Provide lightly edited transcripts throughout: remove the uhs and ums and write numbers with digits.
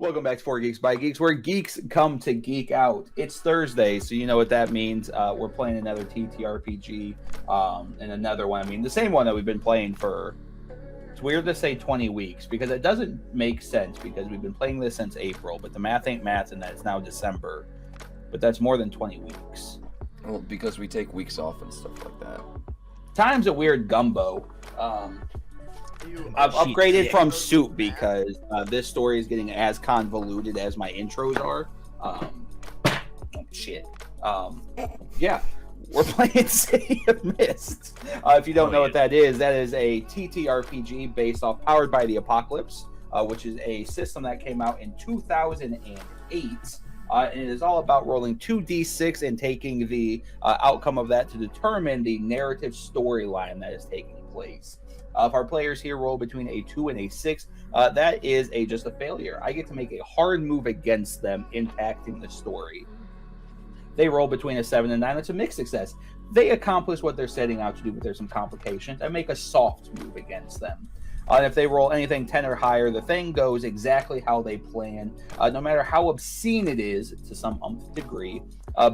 Welcome back to 4 Geeks by Geeks, where geeks come to geek out. It's Thursday, so you know what that means. We're playing another TTRPG and another one. I mean, the same one that we've been playing for, it's weird to say 20 weeks because it doesn't make sense because we've been playing this since April, but the math ain't math and it's now December. But that's more than 20 weeks. Well, because we take weeks off and stuff like that. Time's a weird gumbo. I've upgraded from soup because this story is getting as convoluted as my intros are. Yeah, we're playing City of Mist. If you don't know what that is a TTRPG based off Powered by the Apocalypse, which is a system that came out in 2008. And it is all about rolling 2d6 and taking the outcome of that to determine the narrative storyline that is taking place. If our players here roll between a 2 and a 6, that is just a failure. I get to make a hard move against them, impacting the story. They roll between a 7 and 9. It's a mixed success. They accomplish what they're setting out to do, but there's some complications. I make a soft move against them. And if they roll anything 10 or higher, the thing goes exactly how they plan, no matter how obscene it is to some degree,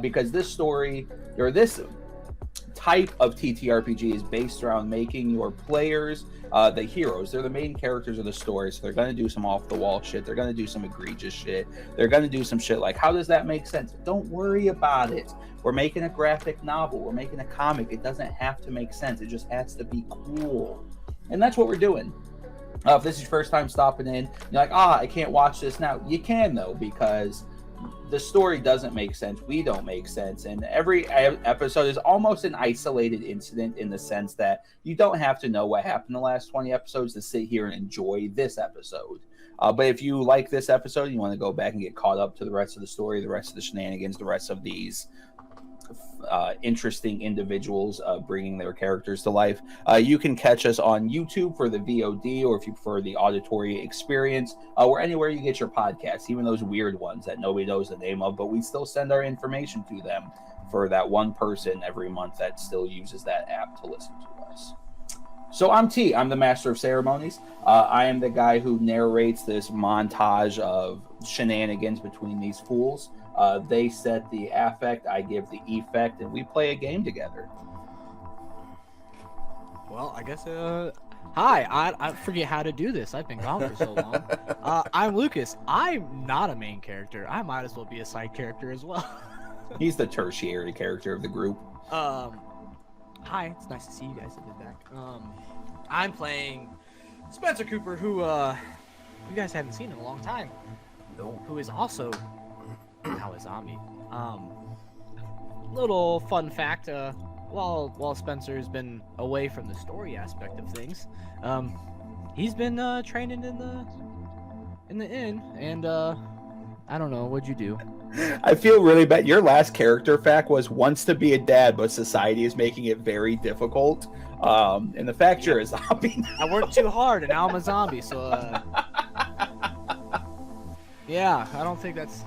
because this story, or this type of TTRPG is based around making your players the heroes. They're the main characters of the story, so they're going to do some off-the-wall shit. They're going to do some egregious shit. They're going to do some shit like, how does that make sense? Don't worry about it. We're making a graphic novel. We're making a comic. It doesn't have to make sense. It just has to be cool. And that's what we're doing. If this is your first time stopping in, you're like, I can't watch this now. You can, though, because the story doesn't make sense. We don't make sense. And every episode is almost an isolated incident in the sense that you don't have to know what happened in the last 20 episodes to sit here and enjoy this episode. But if you like this episode, you want to go back and get caught up to the rest of the story, the rest of the shenanigans, the rest of these interesting individuals bringing their characters to life, you can catch us on YouTube for the VOD, or if you prefer the auditory experience, or anywhere you get your podcasts, even those weird ones that nobody knows the name of, but we still send our information to them for that one person every month that still uses that app to listen to us. So I'm T. I'm the master of ceremonies. I am the guy who narrates this montage of shenanigans between these fools. They set the affect, I give the effect, and we play a game together. Well, I guess, hi, I forget how to do this. I've been gone for so long. I'm Lucas. I'm not a main character. I might as well be a side character as well. He's the tertiary character of the group. Hi, it's nice to see you guys back. I'm playing Spencer Cooper, who, you guys haven't seen in a long time. No. Who is also now a zombie. Little fun fact, while Spencer's been away from the story aspect of things, he's been training in the inn, and I don't know, what'd you do? I feel really bad. Your last character fact was wants to be a dad, but society is making it very difficult. And the fact you're a zombie now. I worked too hard, and now I'm a zombie, so yeah, I don't think that's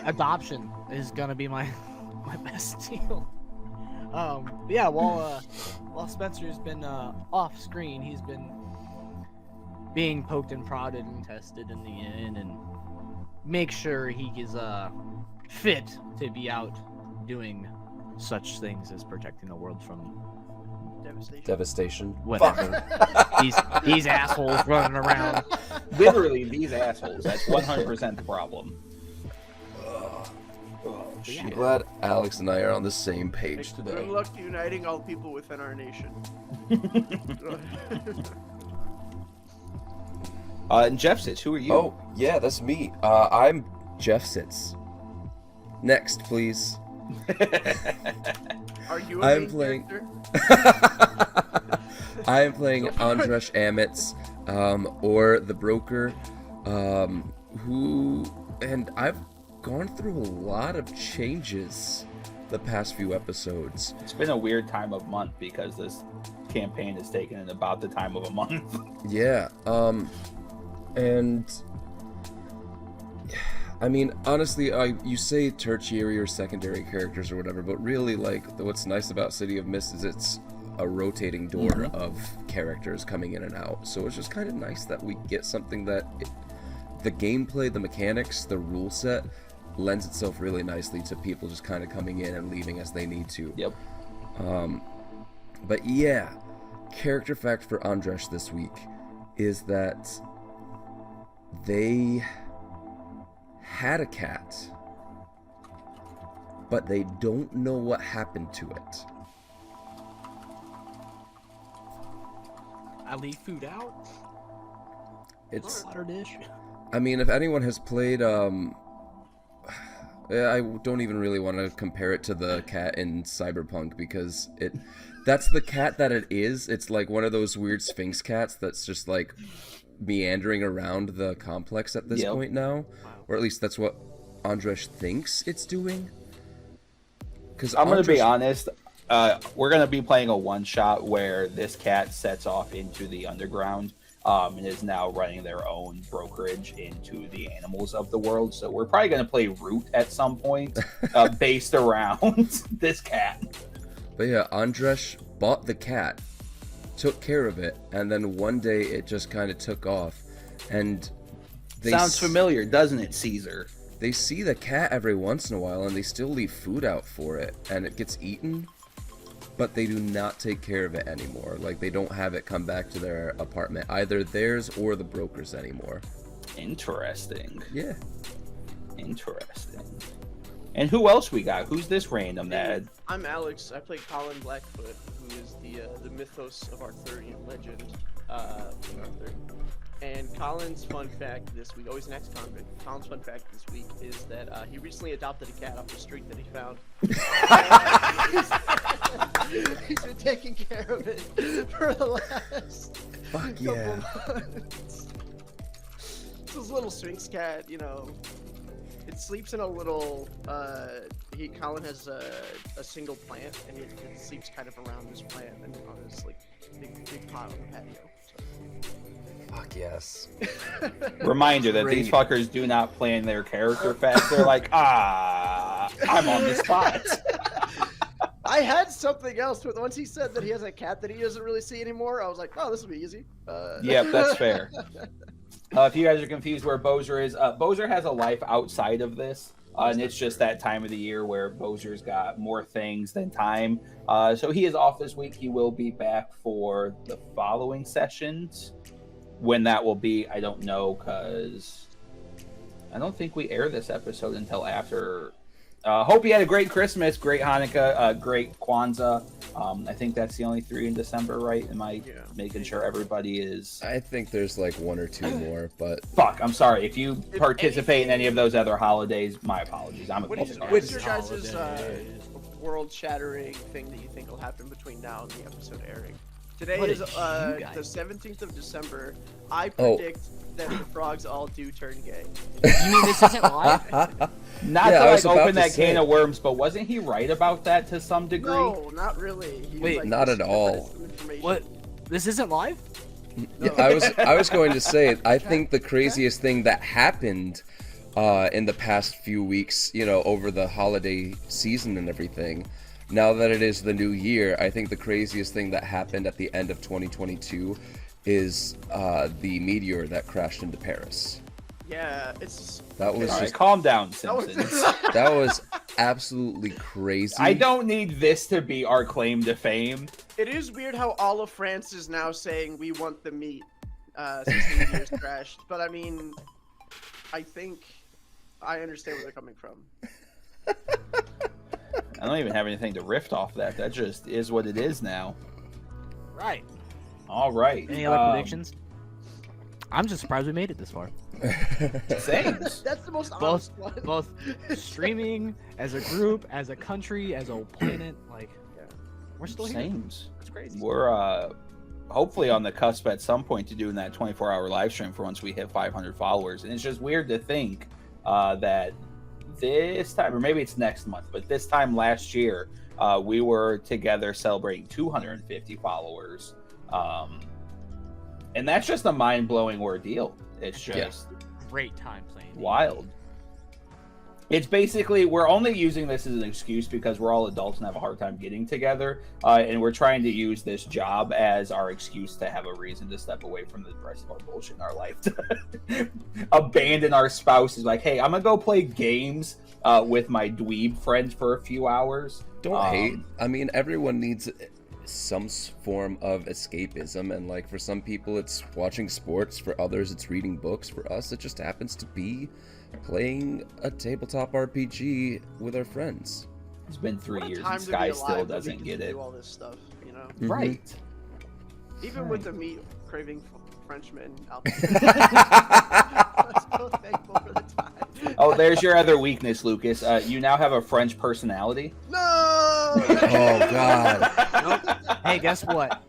adoption is gonna be my best deal. Yeah, while Spencer's been off screen, he's been being poked and prodded and tested in the inn and make sure he is fit to be out doing such things as protecting the world from Devastation. Whatever. these assholes running around. Literally, these assholes. That's 100% the problem. I'm glad Alex and I are on the same page today. Good luck uniting all people within our nation. And Jeff Sits, who are you? Oh, yeah, that's me. I'm Jeff Sits. Next, please. Are you a main character? I am playing Andresh Amitz, or the Broker, and I've gone through a lot of changes the past few episodes. It's been a weird time of month because this campaign is taken in about the time of a month. Yeah, and I mean, honestly, you say tertiary or secondary characters or whatever, but really, like, what's nice about City of Mist is it's a rotating door of characters coming in and out. So it's just kind of nice that we get something that the gameplay, the mechanics, the rule set lends itself really nicely to people just kind of coming in and leaving as they need to. Yep. But yeah, character fact for Andresh this week is that they had a cat, but they don't know what happened to it. I leave food out. It's, Water dish. I mean, if anyone has played, I don't even really want to compare it to the cat in Cyberpunk because that's the cat that it is. It's like one of those weird Sphinx cats that's just like meandering around the complex at this point now, or at least that's what Andresh thinks it's doing. Because I'm going to be honest, we're going to be playing a one-shot where this cat sets off into the underground and is now running their own brokerage into the animals of the world. So we're probably going to play Root at some point based around this cat. But yeah, Andresh bought the cat, took care of it, and then one day it just kind of took off. And sounds familiar, doesn't it, Caesar? They see the cat every once in a while, and they still leave food out for it, and it gets eaten, but they do not take care of it anymore. Like, they don't have it come back to their apartment, either theirs or the broker's anymore. Interesting. Yeah. Interesting. And who else we got? Who's this random that? I'm Alex. I play Colin Blackfoot, who is the mythos of Arthurian legend. King Arthur. And Colin's fun fact this week, always an ex-convict. Colin's fun fact this week is that he recently adopted a cat off the street that he found. He's been taking care of it for the last couple months. It's this little Sphinx cat, you know. It sleeps in a little. Colin has a single plant, and it sleeps kind of around this plant and on this like big pot on the patio. So. Fuck yes. Reminder that these fuckers do not plan their character fast. They're like, I'm on the spot. I had something else, but once he said that he has a cat that he doesn't really see anymore, I was like, oh, this will be easy. Yep, that's fair. If you guys are confused where Boser is, Boser has a life outside of this, and it's just that time of the year where Boser's got more things than time. So he is off this week. He will be back for the following sessions. When that will be, I don't know, because I don't think we air this episode until after. Hope you had a great Christmas, great Hanukkah, great Kwanzaa. I think that's the only 3 in December, right? Am I making sure everybody is? I think there's like 1 or 2 more, but Fuck, I'm sorry. If you participate in any of those other holidays, my apologies. I'm a What's your guys' world-shattering thing that you think will happen between now and the episode airing? Today is the 17th of December. I predict that the frogs all do turn gay. You mean this isn't live? Not to like open that can of worms, but wasn't he right about that to some degree? No, not really. Wait, not at all. What? This isn't live? Yeah, I was going to say, I think the craziest thing that happened in the past few weeks, you know, over the holiday season and everything, now that it is the new year, I think the craziest thing that happened at the end of 2022 is the meteor that crashed into Paris. Yeah, it's... That was just... calm down, Simpsons. That was absolutely crazy. I don't need this to be our claim to fame. It is weird how all of France is now saying we want the meat since the meteor's crashed. But I mean, I think I understand where they're coming from. I don't even have anything to riff off that. That just is what it is now. Right. All right. Any other predictions? I'm just surprised we made it this far. Same. That's the most honest one. Both streaming, as a group, as a country, as a planet, like, we're still here. Sames. It's crazy. We're hopefully on the cusp at some point to doing that 24-hour live stream for once we hit 500 followers. And it's just weird to think that this time, or maybe it's next month, but this time last year, we were together celebrating 250 followers. And that's just a mind-blowing ordeal. It's just great time playing. wild. It's basically, we're only using this as an excuse because we're all adults and have a hard time getting together, and we're trying to use this job as our excuse to have a reason to step away from the rest of our bullshit in our life. Abandon our spouses, like, hey, I'm gonna go play games with my dweeb friends for a few hours. Don't hate. I mean, everyone needs some form of escapism, and like for some people it's watching sports, for others it's reading books, for us it just happens to be playing a tabletop RPG with our friends. It's been 3 What a years time and to be Sky alive still that we doesn't can get do it. all this stuff, you know. Right. Even with the meat craving Frenchmen out there. I'm so thankful for the time. Oh, there's your other weakness, Lucas. You now have a French personality. No! Oh god. Hey, guess what?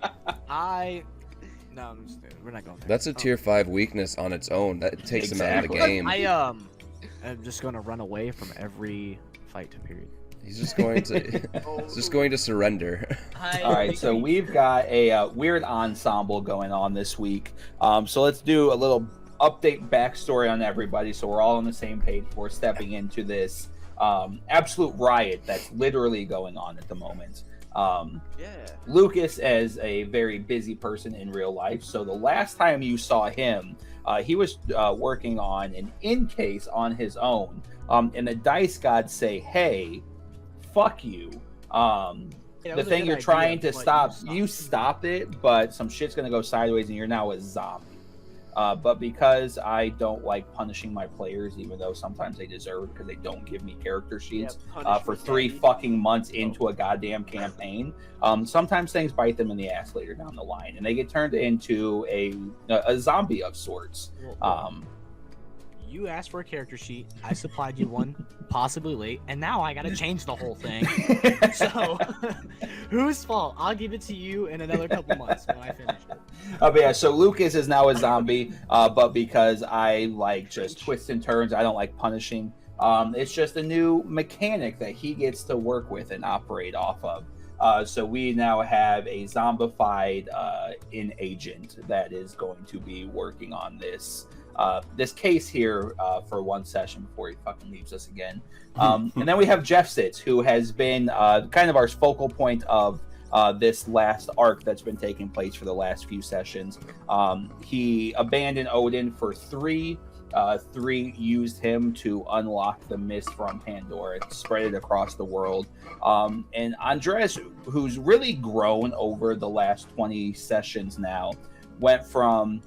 No, we're not going there. That's a tier 5 weakness on its own. That takes him out of the Exactly. game. I'm just gonna run away from every fight. Period. He's just going to he's just going to surrender. All right, so we've got a weird ensemble going on this week. So let's do a little update backstory on everybody, so we're all on the same page before stepping into this absolute riot that's literally going on at the moment. Lucas is a very busy person in real life, so the last time you saw him, he was working on an in case on his own, and the dice gods say, hey, fuck you. The thing you're trying to stop, you stop it, but some shit's gonna go sideways and you're now a zombie. But because I don't like punishing my players, even though sometimes they deserve it because they don't give me character sheets for 3 fucking months into a goddamn campaign, sometimes things bite them in the ass later down the line, and they get turned into a zombie of sorts. You asked for a character sheet. I supplied you one, possibly late, and now I gotta change the whole thing. So, whose fault? I'll give it to you in another couple months when I finish it. But yeah, so Lucas is now a zombie, but because I like just twists and turns, I don't like punishing. It's just a new mechanic that he gets to work with and operate off of. So we now have a zombified in agent that is going to be working on this case here for one session before he fucking leaves us again. And then we have Jeff Sitz, who has been kind of our focal point of this last arc that's been taking place for the last few sessions. He abandoned Odin for 3. 3 used him to unlock the mist from Pandora, spread it across the world. And Andres, who's really grown over the last 20 sessions now, went from...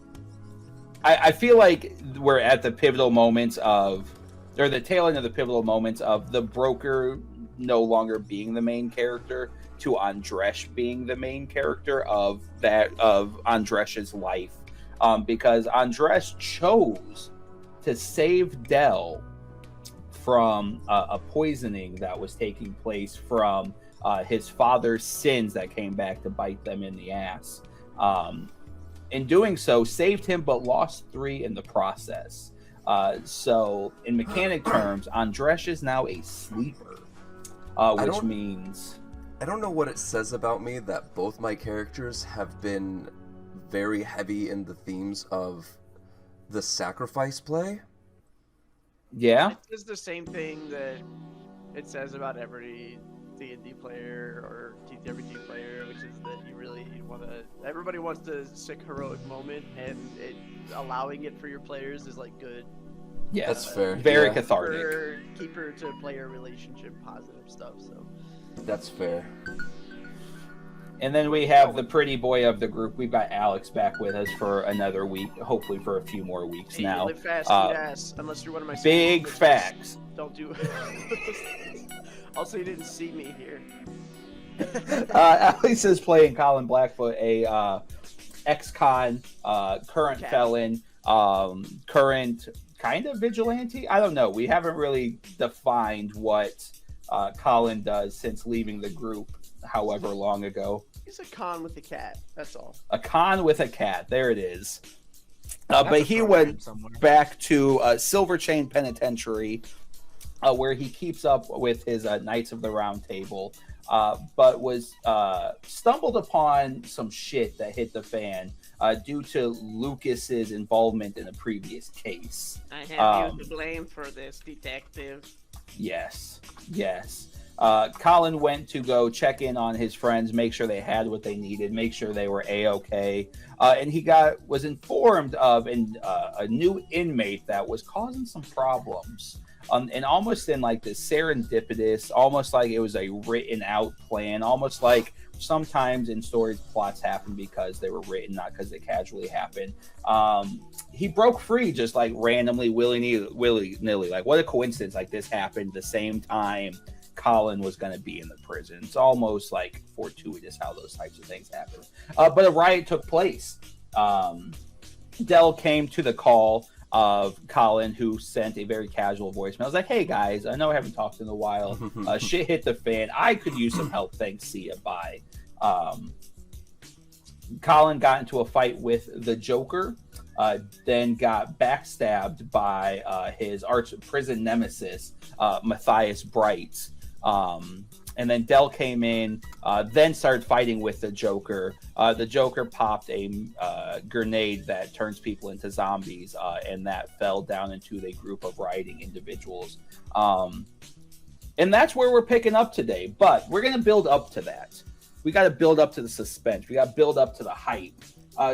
I feel like we're at the pivotal moments of, or the tail end of the pivotal moments of the broker no longer being the main character to Andres being the main character of Andres's life, because Andres chose to save Del from a poisoning that was taking place from his father's sins that came back to bite them in the ass. In doing so, saved him, but lost 3 in the process. So, in mechanic terms, Andres is now a sleeper, which means... I don't know what it says about me that both my characters have been very heavy in the themes of the sacrifice play. Yeah? It's the same thing that it says about every D&D player or TTRPG player, which is that you really want to... Everybody wants the sick heroic moment, and allowing it for your players is like good. Yeah, that's fair. Very cathartic. Keeper to player relationship positive stuff, so... That's fair. And then we have the pretty boy of the group. We've got Alex back with us for another week, hopefully for a few more weeks now. Live fast, eat ass, unless you're one of my... Big facts. Don't do... Also, you didn't see me here. Alex is playing Colin Blackfoot, a ex-con, current felon, current kind of vigilante. I don't know. We haven't really defined what Colin does since leaving the group however long ago. He's a con with a cat, that's all. A con with a cat. There it is. But he went back to Silver Chain Penitentiary, where he keeps up with his Knights of the Round Table, but was stumbled upon some shit that hit the fan due to Lucas's involvement in a previous case. I have you to blame for this, detective. Yes. Colin went to go check in on his friends, make sure they had what they needed, make sure they were A-okay. And he was informed of a new inmate that was causing some problems. And almost in like this serendipitous, almost like it was a written out plan, almost like sometimes in stories plots happen because they were written, not because they casually happen. He broke free just like randomly, willy-nilly. Like, what a coincidence, like this happened the same time Colin was going to be in the prison. It's almost like fortuitous how those types of things happen. But a riot took place. Dell came to the call of Colin, who sent a very casual voicemail. I was like, hey guys, I know I haven't talked in a while. Shit hit the fan. I could use some help. Thanks. See ya. Bye. Colin got into a fight with the Joker, then got backstabbed by his arch prison nemesis, Matthias Bright. And then Dell came in, then started fighting with the Joker. The Joker popped a grenade that turns people into zombies, and that fell down into a group of rioting individuals. And that's where we're picking up today. But we're going to build up to that. We got to build up to the suspense. We got to build up to the hype.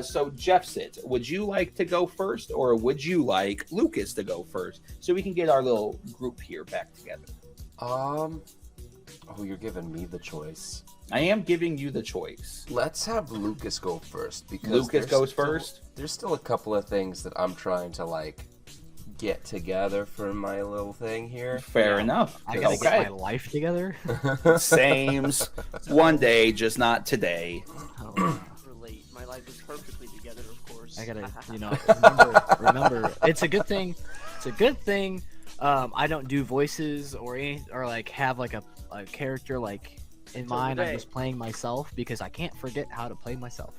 So, Jeffsit, would you like to go first, or would you like Lucas to go first, so we can get our little group here back together? Oh, you're giving me the choice. I am giving you the choice. Let's have Lucas go first, because Lucas goes first? There's still a couple of things that I'm trying to, like, get together for my little thing here. Fair enough. I gotta get my life together. Sames. One day, just not today. Relate. My life is perfectly together, of course. I gotta, remember. It's a good thing. I don't do voices or like have like a character like in mind. I'm just playing myself because I can't forget how to play myself.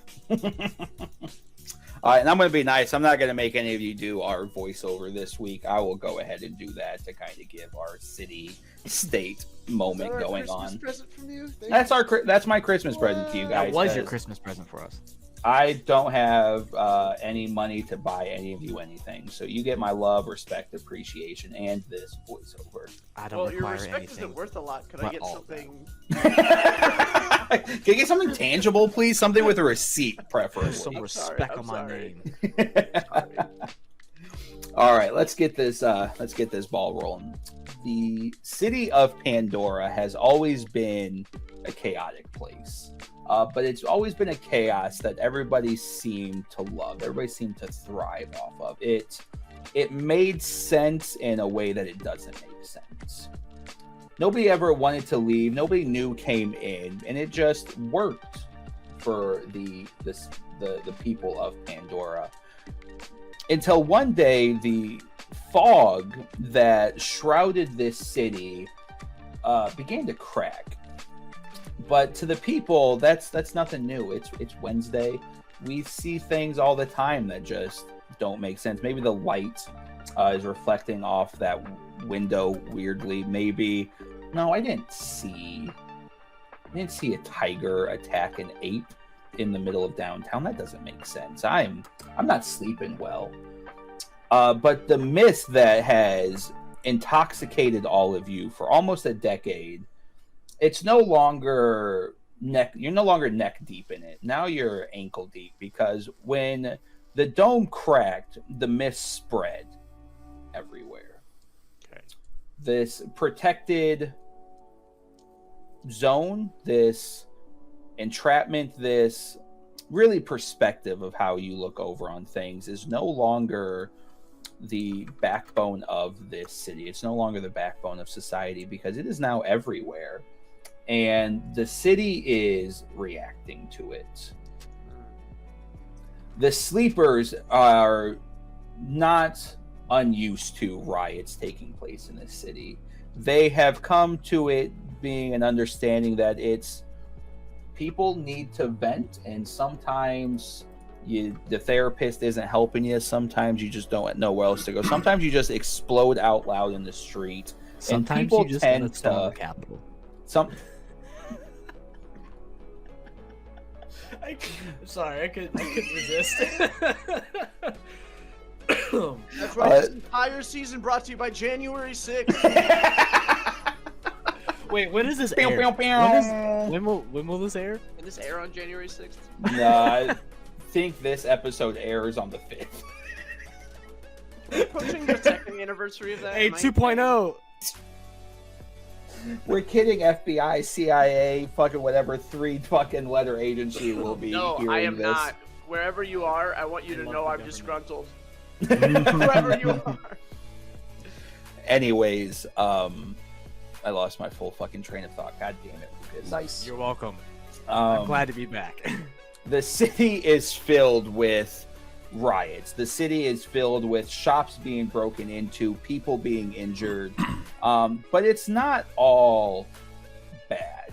All right, and I'm going to be nice. I'm not going to make any of you do our voiceover this week. I will go ahead and do that to kind of give our city-state moment going on. Present from you? That's my Christmas present to you guys. That was your Christmas present for us. I don't have any money to buy any of you anything, so you get my love, respect, appreciation, and this voiceover. I don't require your respect anything. isn't worth a lot. Could I get something? Can I get something tangible, please? Something with a receipt, preferably. Some respect on my name. All right, let's get this ball rolling. The city of Pandora has always been a chaotic place. But it's always been a chaos that everybody seemed to love. Everybody seemed to thrive off of it. It made sense in a way that it doesn't make sense. Nobody ever wanted to leave. Nobody new came in, and it just worked for the people of Pandora. Until one day, the fog that shrouded this city began to crack. But to the people, that's nothing new. It's Wednesday. We see things all the time that just don't make sense. Maybe the light is reflecting off that window weirdly. Maybe I didn't see a tiger attack an ape in the middle of downtown. That doesn't make sense. I'm not sleeping well. But the mist that has intoxicated all of you for almost a decade, it's no longer you're no longer neck deep in it. Now you're ankle deep, because when the dome cracked, the mist spread everywhere. Okay. This protected zone, this entrapment, this really perspective of how you look over on things is no longer the backbone of this city. It's no longer the backbone of society, because it is now everywhere. And the city is reacting to it. The sleepers are not unused to riots taking place in this city. They have come to it being an understanding that people need to vent, and sometimes the therapist isn't helping you. Sometimes you just don't know where else to go. Sometimes you just explode out loud in the street. Sometimes and people you just tend to storm the Capitol. Sorry, I couldn't resist. That's right. This entire season brought to you by January 6th. Wait, when is this Pew, air? pew, pew. When will this air? In this air on January 6th. No, I think this episode airs on the 5th. Approaching the second anniversary of that. Hey, am I- 2.0. We're kidding. FBI, CIA, fucking whatever 3 fucking letter agency will be No, hearing I am this. not. Wherever you are, I want you I to love know the I'm government. disgruntled. Whoever you are. Anyways, I lost my full fucking train of thought. God damn it, Lucas. Nice. You're welcome. I'm Um, glad to be back. the city is filled with riots. The city is filled with shops being broken into, people being injured. But it's not all bad.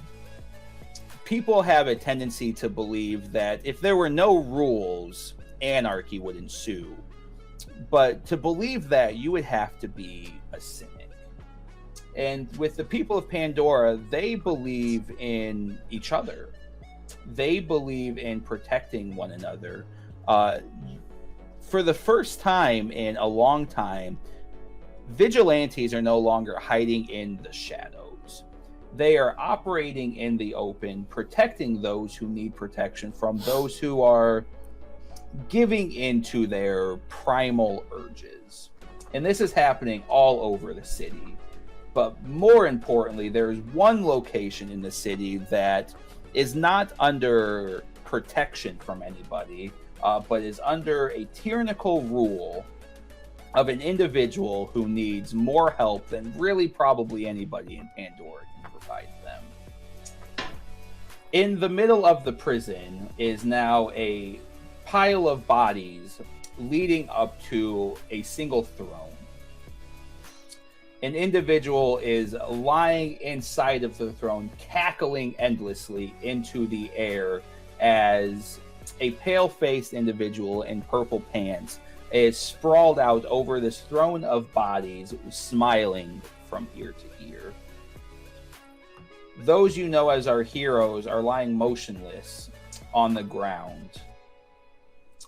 People have a tendency to believe that if there were no rules, anarchy would ensue. But to believe that, you would have to be a cynic. And with the people of Pandora, they believe in each other. They believe in protecting one another. For the first time in a long time, vigilantes are no longer hiding in the shadows. They are operating in the open, protecting those who need protection from those who are giving into their primal urges. And this is happening all over the city. But more importantly, there is one location in the city that is not under protection from anybody, but is under a tyrannical rule of an individual who needs more help than really probably anybody in Pandora can provide them. In the middle of the prison is now a pile of bodies leading up to a single throne. An individual is lying inside of the throne, cackling endlessly into the air as a pale-faced individual in purple pants is sprawled out over this throne of bodies, smiling from ear to ear. Those you know as our heroes are lying motionless on the ground.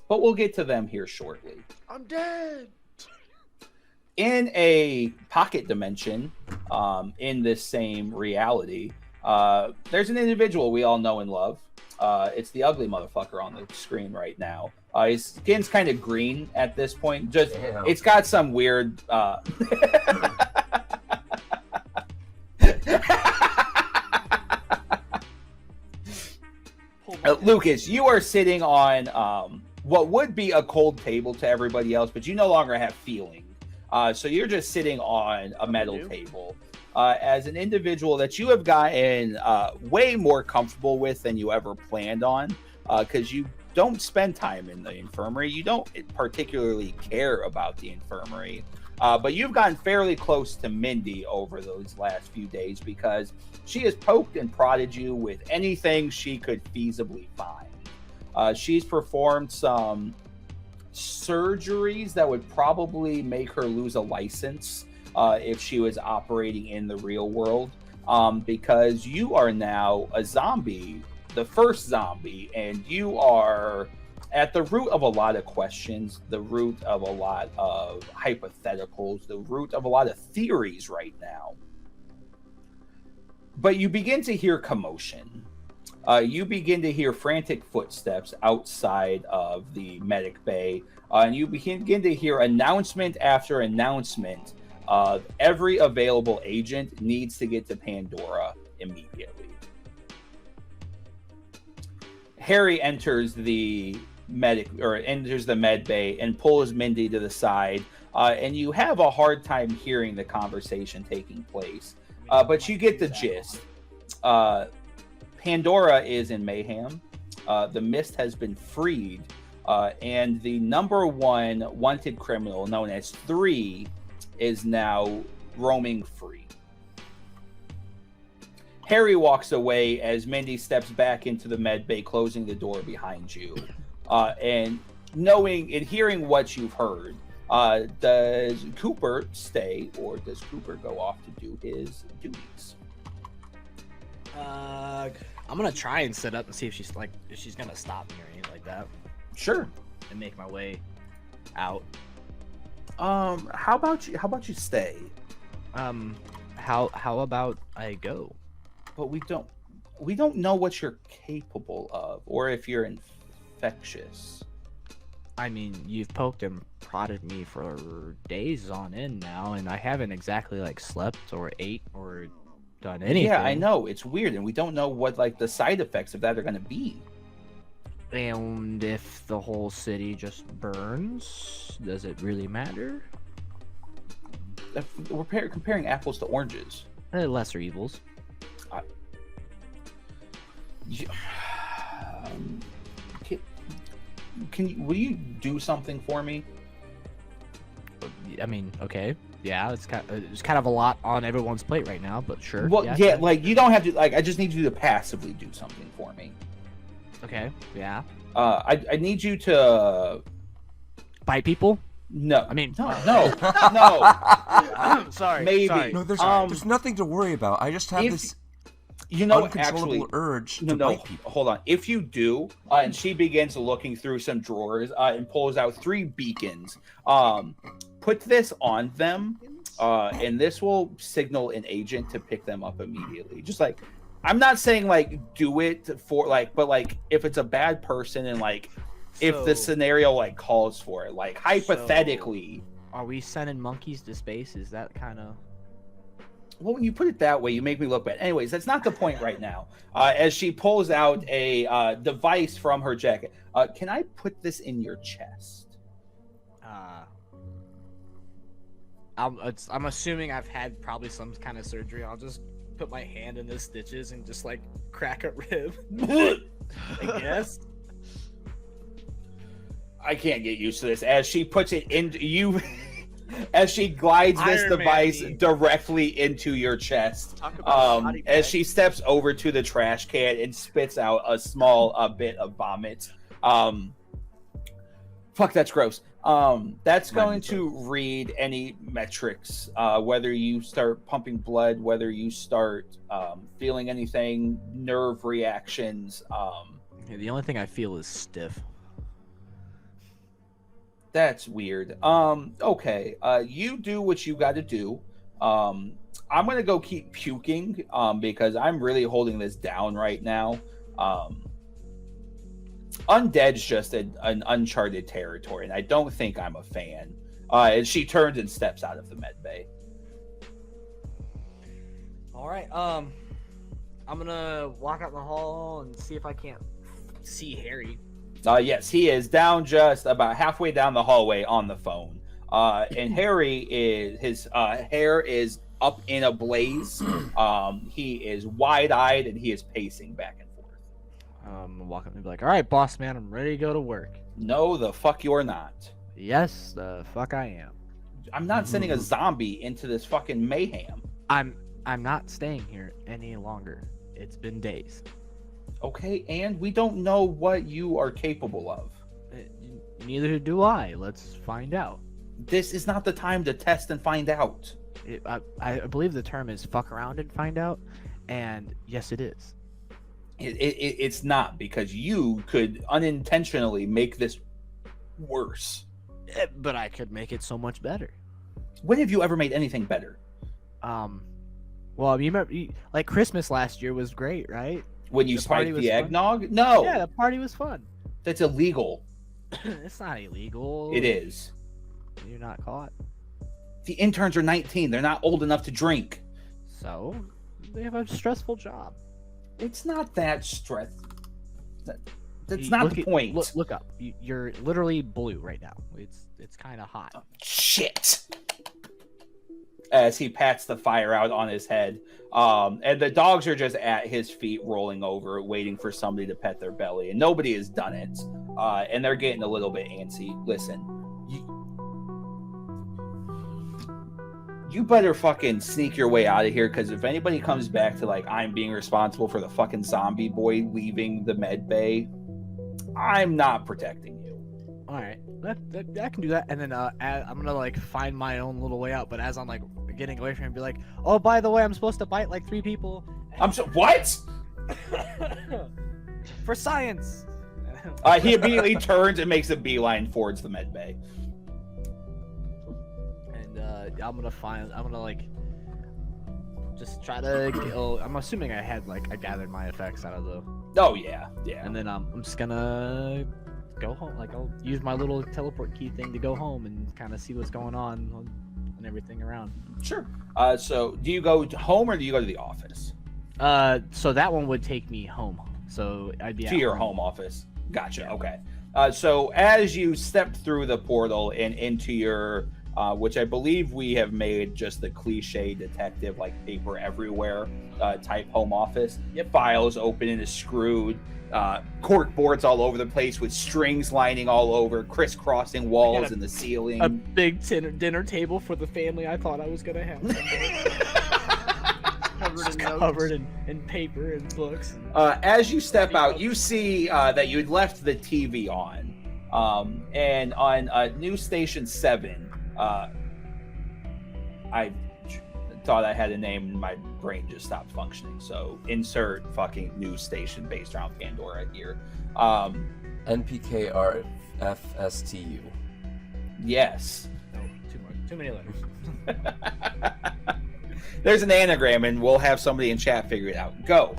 But we'll get to them here shortly. I'm dead. In a pocket dimension, in this same reality, there's an individual we all know and love. It's the ugly motherfucker on the screen right now. His skin's kind of green at this point. Just Damn. it's got some weird. Lucas, you are sitting on what would be a cold table to everybody else, but you no longer have feeling. So you're just sitting on a metal table. As an individual that you have gotten way more comfortable with than you ever planned on, because you don't spend time in the infirmary. You don't particularly care about the infirmary. But you've gotten fairly close to Mindy over those last few days because she has poked and prodded you with anything she could feasibly find. She's performed some surgeries that would probably make her lose a license if she was operating in the real world, because you are now a zombie, the first zombie, and you are at the root of a lot of questions, the root of a lot of hypotheticals, the root of a lot of theories right now. But you begin to hear commotion. You begin to hear frantic footsteps outside of the medic bay, and you begin to hear announcement after announcement of every available agent needs to get to Pandora immediately. Harry enters the med bay and pulls Mindy to the side, and you have a hard time hearing the conversation taking place, but you get the gist. Pandora is in mayhem. The mist has been freed, and the number one wanted criminal, known as 3, is now roaming free. Harry walks away as Mindy steps back into the med bay, closing the door behind you. And knowing and hearing what you've heard, does Cooper stay or does Cooper go off to do his duties? I'm gonna try and sit up and see if she's gonna stop me or anything like that, Sure. and make my way out. How about you stay? How about I go? but we don't know what you're capable of, or if you're infectious. I mean, you've poked and prodded me for days on end now, and I haven't exactly like slept or ate or done anything. Yeah, I know, it's weird, and we don't know what like the side effects of that are going to be. And if the whole city just burns, does it really matter? We're comparing apples to oranges. Lesser evils. Will you do something for me? I mean, okay, yeah, it's kind of a lot on everyone's plate right now, but sure. Well, yeah, like you don't have to. Like, I just need you to passively do something for me. Okay, yeah. I need you to Bite people? no. I mean, no. sorry. Maybe. Sorry. No, there's nothing to worry about. I just have this actually, uncontrollable urge to no, bite people. hold on. If you do, and she begins looking through some drawers and pulls out 3 beacons, put this on them, and this will signal an agent to pick them up immediately. Just like, I'm not saying like do it for like, but like if it's a bad person and like if the scenario like calls for it, like hypothetically. Are we sending monkeys to space? Is that kind of... Well, when you put it that way, you make me look bad. Anyways, that's not the point right now. As she pulls out a device from her jacket, can I put this in your chest? I'm assuming I've had probably some kind of surgery. I'll just put my hand in the stitches and just like crack a rib. I guess. I can't get used to this. As she puts it into you, as she glides this Iron device Man-y. directly into your chest, Talk about body bag. as she steps over to the trash can and spits out a small bit of vomit. Fuck, that's gross. That's going to read any metrics, whether you start pumping blood, whether you start feeling anything, nerve reactions. The only thing I feel is stiff. That's weird. Okay. You do what you got to do. I'm gonna go keep puking because I'm really holding this down right now. Undead's just an uncharted territory, and I don't think I'm a fan. And she turns and steps out of the med bay. All right. I'm gonna walk out in the hall and see if I can't see Harry. Yes, he is down just about halfway down the hallway on the phone. And Harry his hair is up in a blaze. He is wide-eyed and he is pacing back and forth. I'm walking and be like, all right, boss man, I'm ready to go to work. No, the fuck you're not. Yes, the fuck I am. I'm not sending a zombie into this fucking mayhem. I'm not staying here any longer. It's been days. Okay, and we don't know what you are capable of. Neither do I. Let's find out. This is not the time to test and find out. I believe the term is fuck around and find out, and yes, it is. It's not, because you could unintentionally make this worse. But I could make it so much better. When have you ever made anything better? Well, you remember, like Christmas last year was great, right? When you The party spiked was the fun? eggnog? No. Yeah, the party was fun. That's illegal. It's not illegal. It is. You're not caught. The interns are 19. They're not old enough to drink. So, they have a stressful job. It's not that stress. That's You not look the at- point. Look up. You're literally blue right now. It's kind of hot. Shit. As he pats the fire out on his head. And the dogs are just at his feet rolling over, waiting for somebody to pet their belly. And nobody has done it. And they're getting a little bit antsy. Listen. You better fucking sneak your way out of here, because if anybody comes back to, like, I'm being responsible for the fucking zombie boy leaving the med bay, I'm not protecting you. All right, I can do that. And then I'm gonna like find my own little way out. But as I'm like getting away from him, be like, oh, by the way, I'm supposed to bite like 3 people. What? For science. He immediately turns and makes a beeline towards the med bay. And I'm gonna like just try to. I'm assuming I gathered my effects out of the. Oh yeah. And then I'm just gonna go home. Like I'll use my little teleport key thing to go home and kind of see what's going on and everything around. Sure. So do you go to home or do you go to the office? So that one would take me home. So I'd be To at your home office. Gotcha. Okay. So as you step through the portal and into your, which I believe we have made just the cliche detective, like paper everywhere type home office. Yep. Files open and is screwed. Cork boards all over the place with strings lining all over, crisscrossing walls in the ceiling. A big dinner table for the family I thought I was gonna have. Covered in paper and books. As you step out, you see that you had left the TV on. And on News Station 7, I thought I had a name and my brain just stopped functioning. So insert fucking news station based around Pandora here. NPKRFSTU. Yes. No, too many letters. There's an anagram and we'll have somebody in chat figure it out. Go.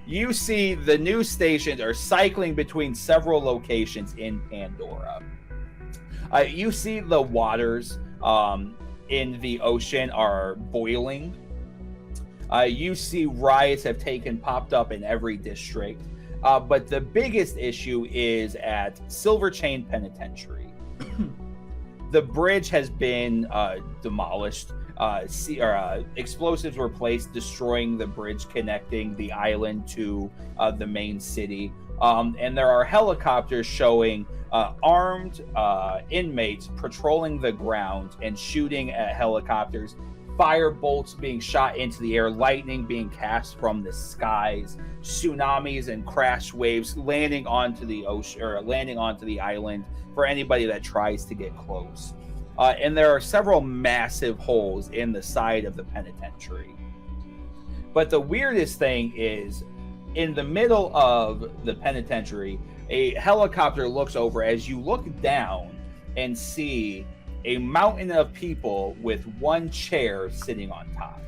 You see the news stations are cycling between several locations in Pandora. You see the waters in the ocean are boiling. You see riots have popped up in every district. But the biggest issue is at Silver Chain Penitentiary. The bridge has been demolished. Explosives were placed, destroying the bridge connecting the island to the main city. And there are helicopters showing armed inmates patrolling the ground and shooting at helicopters, fire bolts being shot into the air, lightning being cast from the skies, tsunamis and crash waves landing onto the ocean or landing onto the island for anybody that tries to get close. And there are several massive holes in the side of the penitentiary. But the weirdest thing is, in the middle of the penitentiary, a helicopter looks over as you look down and see a mountain of people with one chair sitting on top.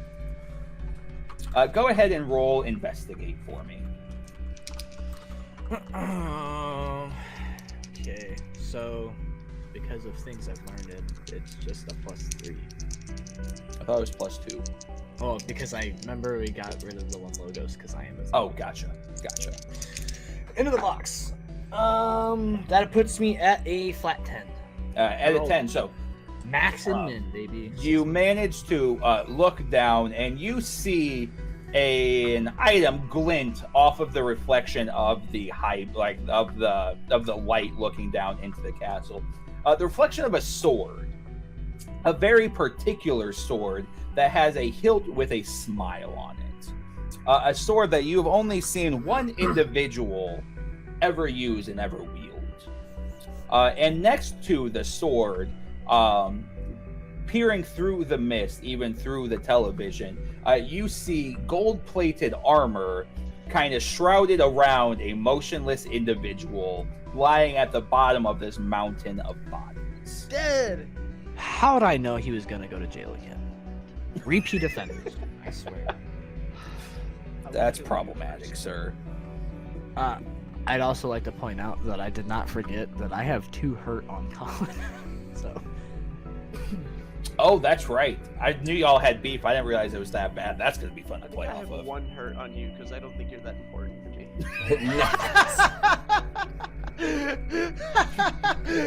Go ahead and roll investigate for me. Okay, so because of things I've learned, it's just a +3. I thought it was +2. Oh, because I remember we got rid of the one logos because I am. Oh, gotcha. Into the box. That puts me at a flat 10. At a 10, so max and min, baby. you manage to look down and you see an item glint off of the reflection of the of the light looking down into the castle. The reflection of a sword, a very particular sword that has a hilt with a smile on it. A sword that you've only seen one individual ever use and ever wield. And next to the sword, peering through the mist, even through the television, you see gold-plated armor kind of shrouded around a motionless individual lying at the bottom of this mountain of bodies. Dead. How would I know he was gonna go to jail again? Repeat offenders, I swear. That's problematic, sir. I'd also like to point out that I did not forget that I have 2 hurt on Colin. So. Oh, that's right. I knew y'all had beef. I didn't realize it was that bad. That's gonna be fun to play I off have of. 1 hurt on you because I don't think you're that important to me.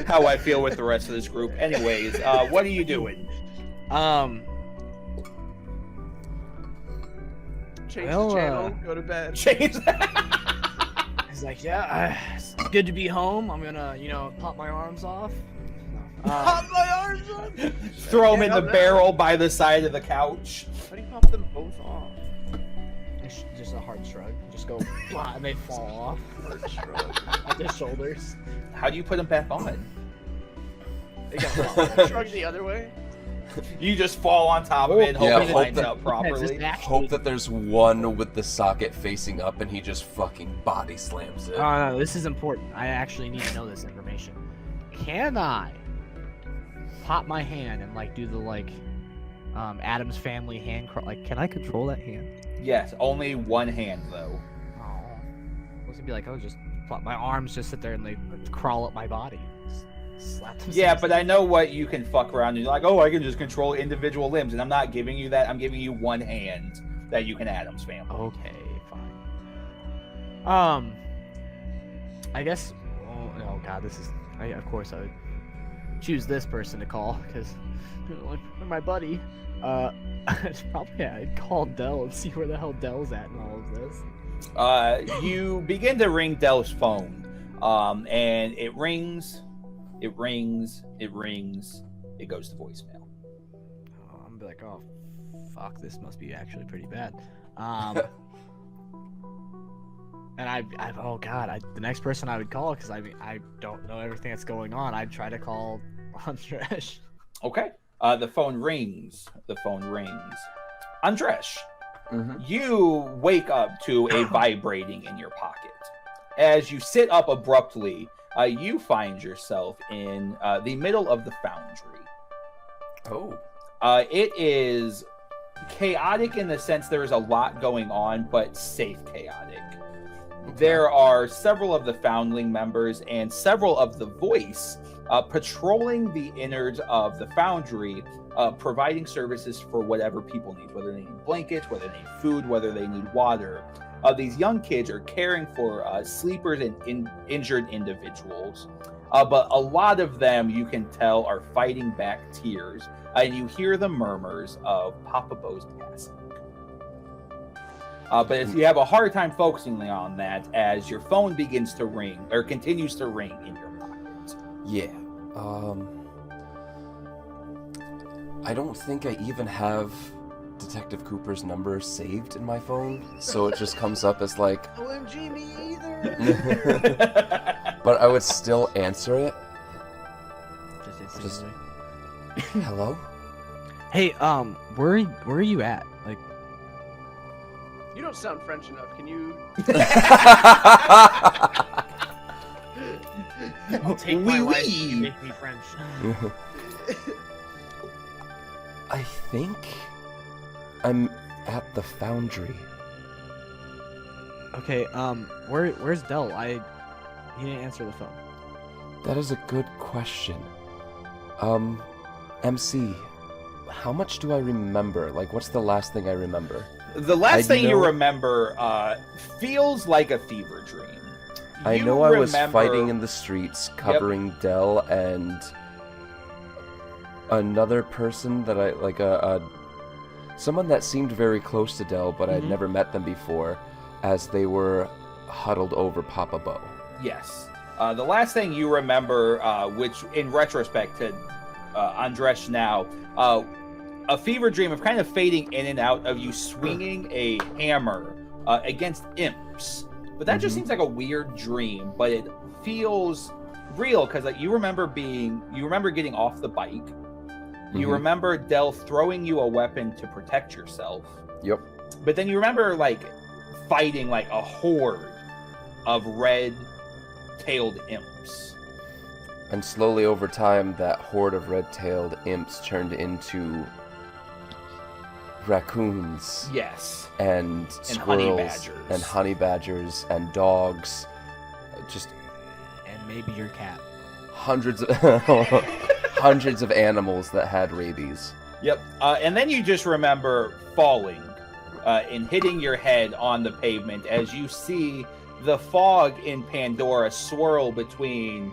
How I feel with the rest of this group. Anyways, what are you doing? Change Well, the channel, go to bed. Change that. He's like, yeah, it's good to be home. I'm gonna, pop my arms off. Pop my arms on! Throw them in the Get up barrel by the side of the couch. How do you pop them both off? It's just a hard shrug. Just go, blah, and they fall off Hard shrug. at their shoulders. How do you put them back on? They got Shrug the other way. You just fall on top of it and hope Yeah, it hope lines that- up properly. Hope that there's one with the socket facing up and he just fucking body slams it. Oh no, this is important. I actually need to know this information. Can I pop my hand and do the Adam's family hand. Like, can I control that hand? Yes, only one hand though. Oh, I was gonna be like, oh, just my arms just sit there and they crawl up my body. Slap themselves. Yeah, but I know what you can fuck around and you're like, oh, I can just control individual limbs, and I'm not giving you that. I'm giving you one hand that you can Adam's family. Okay, fine. I guess. Oh God, this is. Of course, I would choose this person to call because they're my buddy. I'd call Dell and see where the hell Dell's at in all of this. You begin to ring Dell's phone, and it rings, it rings, it rings, it goes to voicemail. I'm gonna be like, oh, fuck, this must be actually pretty bad. And oh God, the next person I would call, because I don't know everything that's going on. I'd try to call Andresh. Okay. The phone rings. The phone rings. Andresh, you wake up to a vibrating in your pocket. As you sit up abruptly, you find yourself in the middle of the foundry. Oh. It is chaotic in the sense there is a lot going on, but safe chaotic. There are several of the foundling members and several of the voice patrolling the innards of the foundry, providing services for whatever people need, whether they need blankets, whether they need food, whether they need water. These young kids are caring for sleepers and injured individuals, but a lot of them, you can tell, are fighting back tears, and you hear the murmurs of Papa Bo's passing. But if you have a hard time focusing on that as your phone begins to ring, or continues to ring in your pocket. Yeah. I don't think I even have Detective Cooper's number saved in my phone, so it just comes up as like... OMG, me either! But I would still answer it. Just Hello? Hey, where are you at? Like, You don't sound French enough. Can you? I'll take my Oui, wife oui. to make me French. I think I'm at the foundry. Okay, where's Dell? He didn't answer the phone. That is a good question. MC, how much do I remember? Like, what's the last thing I remember? The last thing you know- remember feels like a fever dream. I know I was fighting in the streets, covering Dell and another person that I like someone that seemed very close to Dell, but I'd never met them before, as they were huddled over Papa Bo. Yes. The last thing you remember, which in retrospect to Andresh now, a fever dream of kind of fading in and out of you swinging a hammer against imps. But that just seems like a weird dream, but it feels real because like you remember getting off the bike. You remember Dell throwing you a weapon to protect yourself. Yep. But then you remember like fighting like a horde of red-tailed imps. And slowly over time, that horde of red-tailed imps turned into raccoons. Yes. And squirrels and honey badgers and dogs, just And maybe your cat. hundreds of hundreds of animals that had rabies. Yep. And then you just remember falling and hitting your head on the pavement as you see the fog in Pandora swirl between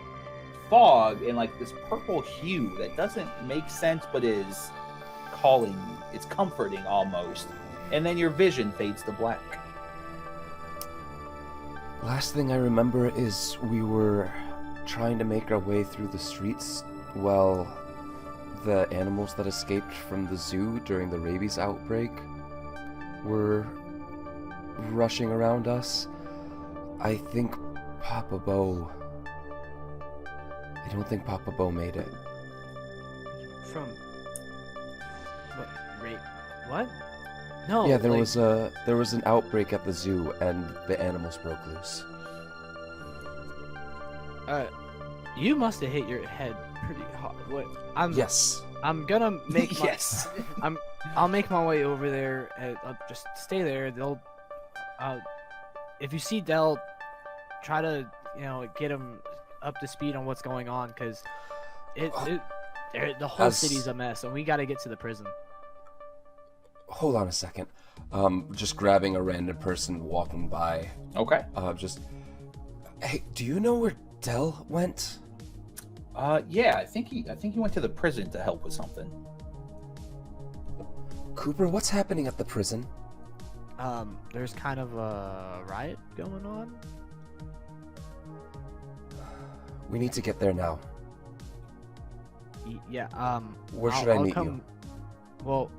fog and like this purple hue that doesn't make sense but is calling you. It's comforting almost. And then your vision fades to black. Last thing I remember is we were trying to make our way through the streets while the animals that escaped from the zoo during the rabies outbreak were rushing around us. I think Papa Bo... I don't think Papa Bo made it. From what? No. Yeah, there was an outbreak at the zoo and the animals broke loose. You must have hit your head pretty hard. What? Yes. I'm gonna make my, Yes. I'll make my way over there. And I'll just stay there. They'll, if you see Del, try to get him up to speed on what's going on, because the whole city's a mess, and we got to get to the prison. Hold on a second. Just grabbing a random person walking by. Okay. Hey, do you know where Del went? Yeah, I think he went to the prison to help with something. Cooper, what's happening at the prison? There's kind of a riot going on. We need to get there now. Yeah. Where should I meet you? Well,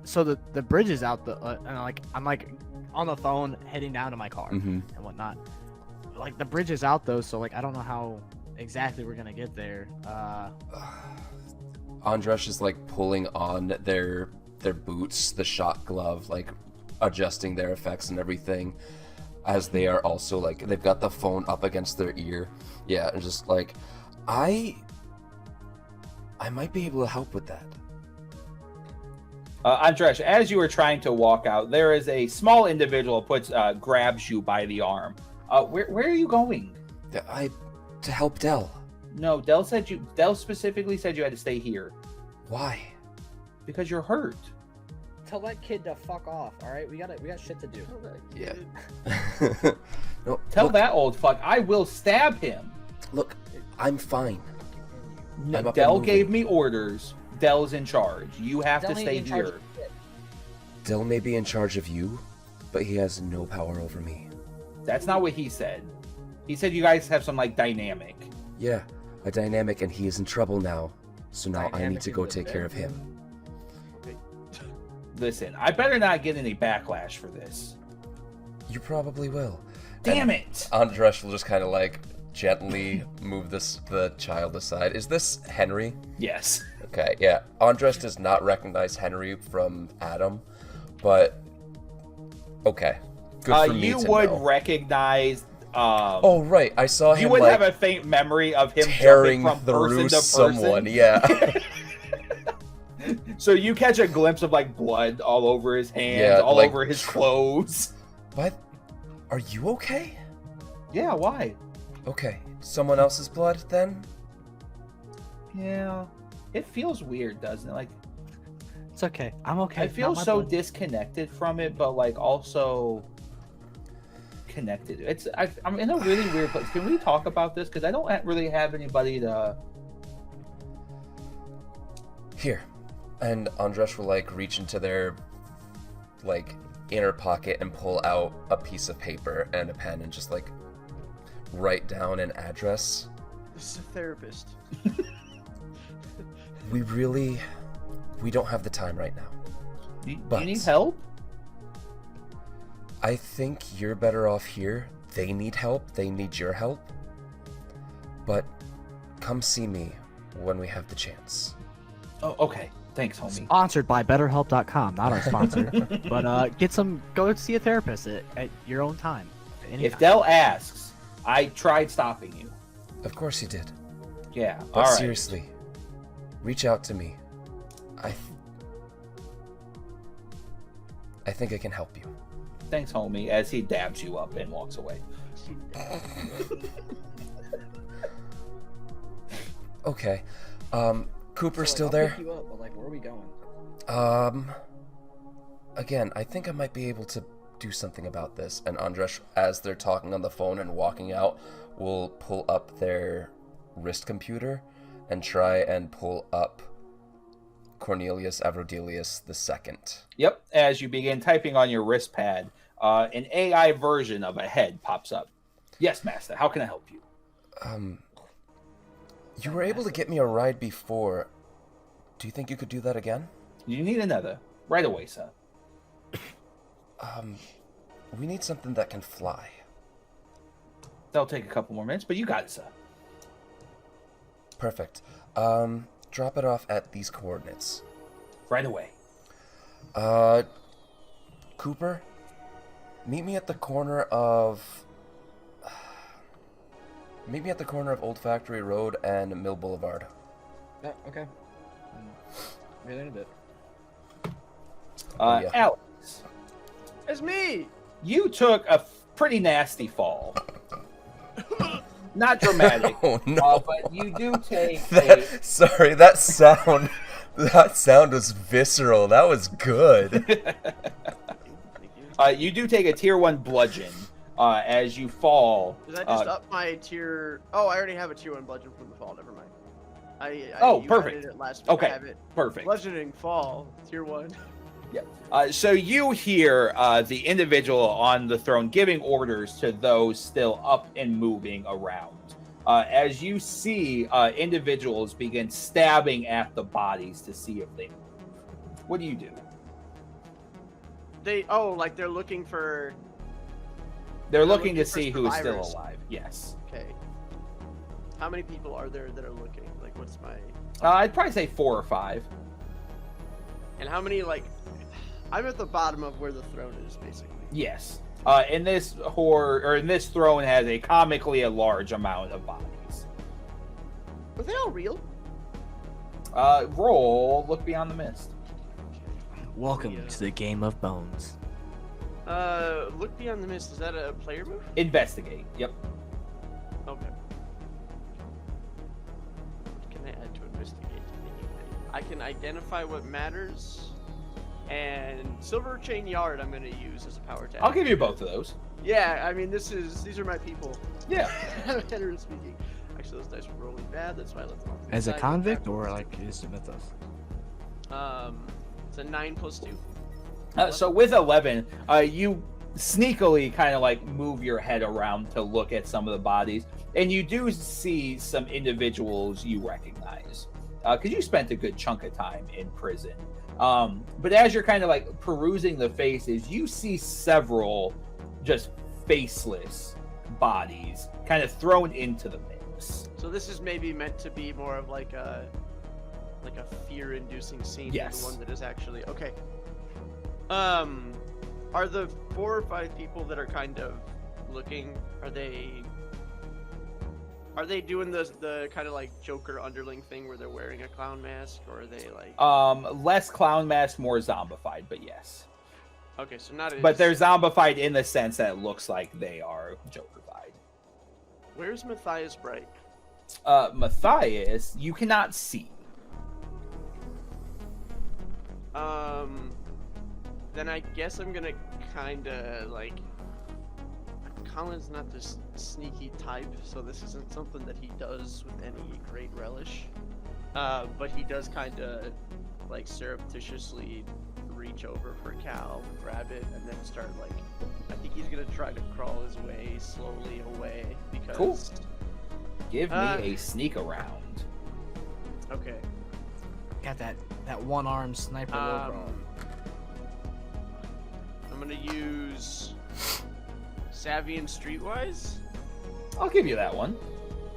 so the bridge is out, and I'm on the phone heading down to my car and whatnot. Like, the bridge is out though, so I don't know how exactly we're gonna get there. Andresh is pulling on their boots, the shot glove, adjusting their effects and everything, as they are also they've got the phone up against their ear. Yeah, and just I might be able to help with that. Andresh, as you were trying to walk out, there is a small individual grabs you by the arm. Where are you going? To help Del. No, Del specifically said you had to stay here. Why? Because you're hurt. Tell that kid to fuck off. All right, we got shit to do. Yeah. No, tell that old fuck. I will stab him. Look, I'm fine. No, Del gave me orders. Del's in charge. You have to stay here. Del may be in charge of you, but he has no power over me. That's not what he said. He said you guys have some dynamic. Yeah, a dynamic, and he is in trouble now. So now I need to go take care of him. Okay. Listen, I better not get any backlash for this. You probably will. Damn it! Andresh will just kind of gently move the child aside. Is this Henry? Yes. Okay, yeah. Andresh does not recognize Henry from Adam, but okay. Good for me you to would know. recognize. Oh right, I saw him. You would have a faint memory of him tearing jumping from through person to someone. person. Yeah. So you catch a glimpse of blood all over his hands, all over his clothes. What? Are you okay? Yeah. Why? Okay. Someone else's blood then? Yeah. It feels weird, doesn't it? It's okay. I'm okay. I feel so disconnected from it, but also connected. I'm in a really weird place. Can we talk about this? Because I don't really have anybody to. Here, and Andresh will reach into their inner pocket and pull out a piece of paper and a pen and just write down an address. This is a therapist. We don't have the time right now. Do you need help? I think you're better off here. They need help. They need your help. But come see me when we have the chance. Oh, okay. Thanks, homie. Sponsored by BetterHelp.com, not our sponsor. But go see a therapist at your own time. If Del asks, I tried stopping you. Of course you did. Yeah. But all right. seriously, reach out to me. I think I can help you. Thanks, homie, as he dabs you up and walks away. Okay. Cooper's still there? Pick you up, but where are we going? Again, I think I might be able to do something about this. And Andresh, as they're talking on the phone and walking out, will pull up their wrist computer and try and pull up Cornelius Avrodelius II. Yep. As you begin typing on your wrist pad, an AI version of a head pops up. Yes, Master. How can I help you? You were able to get me a ride before. Do you think you could do that again? You need another. Right away, sir. We need something that can fly. That'll take a couple more minutes, but you got it, sir. Perfect. Drop it off at these coordinates. Right away. Cooper, meet me at the corner of Old Factory Road and Mill Boulevard. Yeah, okay. Be there in a bit. Yeah. Alex, It's me. you took a pretty nasty fall. Not dramatic, Oh no! but you do take Sorry, that sound was visceral. That was good. you do take a tier 1 bludgeon as you fall. Does that just up my tier? Oh, I already have a tier 1 bludgeon from the fall. Never mind. You perfect. added it last week. Okay, I have it. perfect. Bludgeoning fall tier 1. So you hear the individual on the throne giving orders to those still up and moving around. As you see individuals begin stabbing at the bodies to see if they move. What do you do? Like they're looking for. They're looking to for see who is still survivors. alive. Yes. Okay. How many people are there that are looking? Like, what's my? I'd probably say 4 or 5. And how many like? I'm at the bottom of where the throne is, basically. Yes. In this this throne has a comically large amount of bodies. Are they all real? Roll look beyond the mist. Welcome to the game of bones. Look beyond the mist. Is that a player move? Investigate. Yep. Okay. What can I add to investigate? I can identify what matters, and silver chain yard I'm going to use as a power tag. I'll give you both of those. Yeah, I mean these are my people. Yeah. Generally speaking. Actually, those dice were rolling bad. That's why I let them. off to the As a side. convict or like is with us? It's a 9 plus 2. So with 11, you sneakily kind of like move your head around to look at some of the bodies, and you do see some individuals you recognize because you spent a good chunk of time in prison. But as you're kind of like perusing the faces, you see several just faceless bodies kind of thrown into the mix. So this is maybe meant to be more of like a fear-inducing scene Yes. than one that is actually okay. Are the 4 or 5 people that are kind of looking? Are they doing the kind of like Joker underling thing where they're wearing a clown mask, or are they like? Less clown mask, more zombified, but yes. Okay, so not. But they're zombified in the sense that it looks like they are Joker-fied. Where's Matthias Bright? Matthias, you cannot see. Then I guess I'm gonna kind of like. Colin's not this sneaky type, so this isn't something that he does with any great relish. But he does kind of like surreptitiously reach over for Cal, grab it, and then start like. I think he's gonna try to crawl his way slowly away because. Cool. Give me a sneak around. Okay. Got that one-armed sniper logo. I'm gonna use Savvy and Streetwise. I'll give you that one.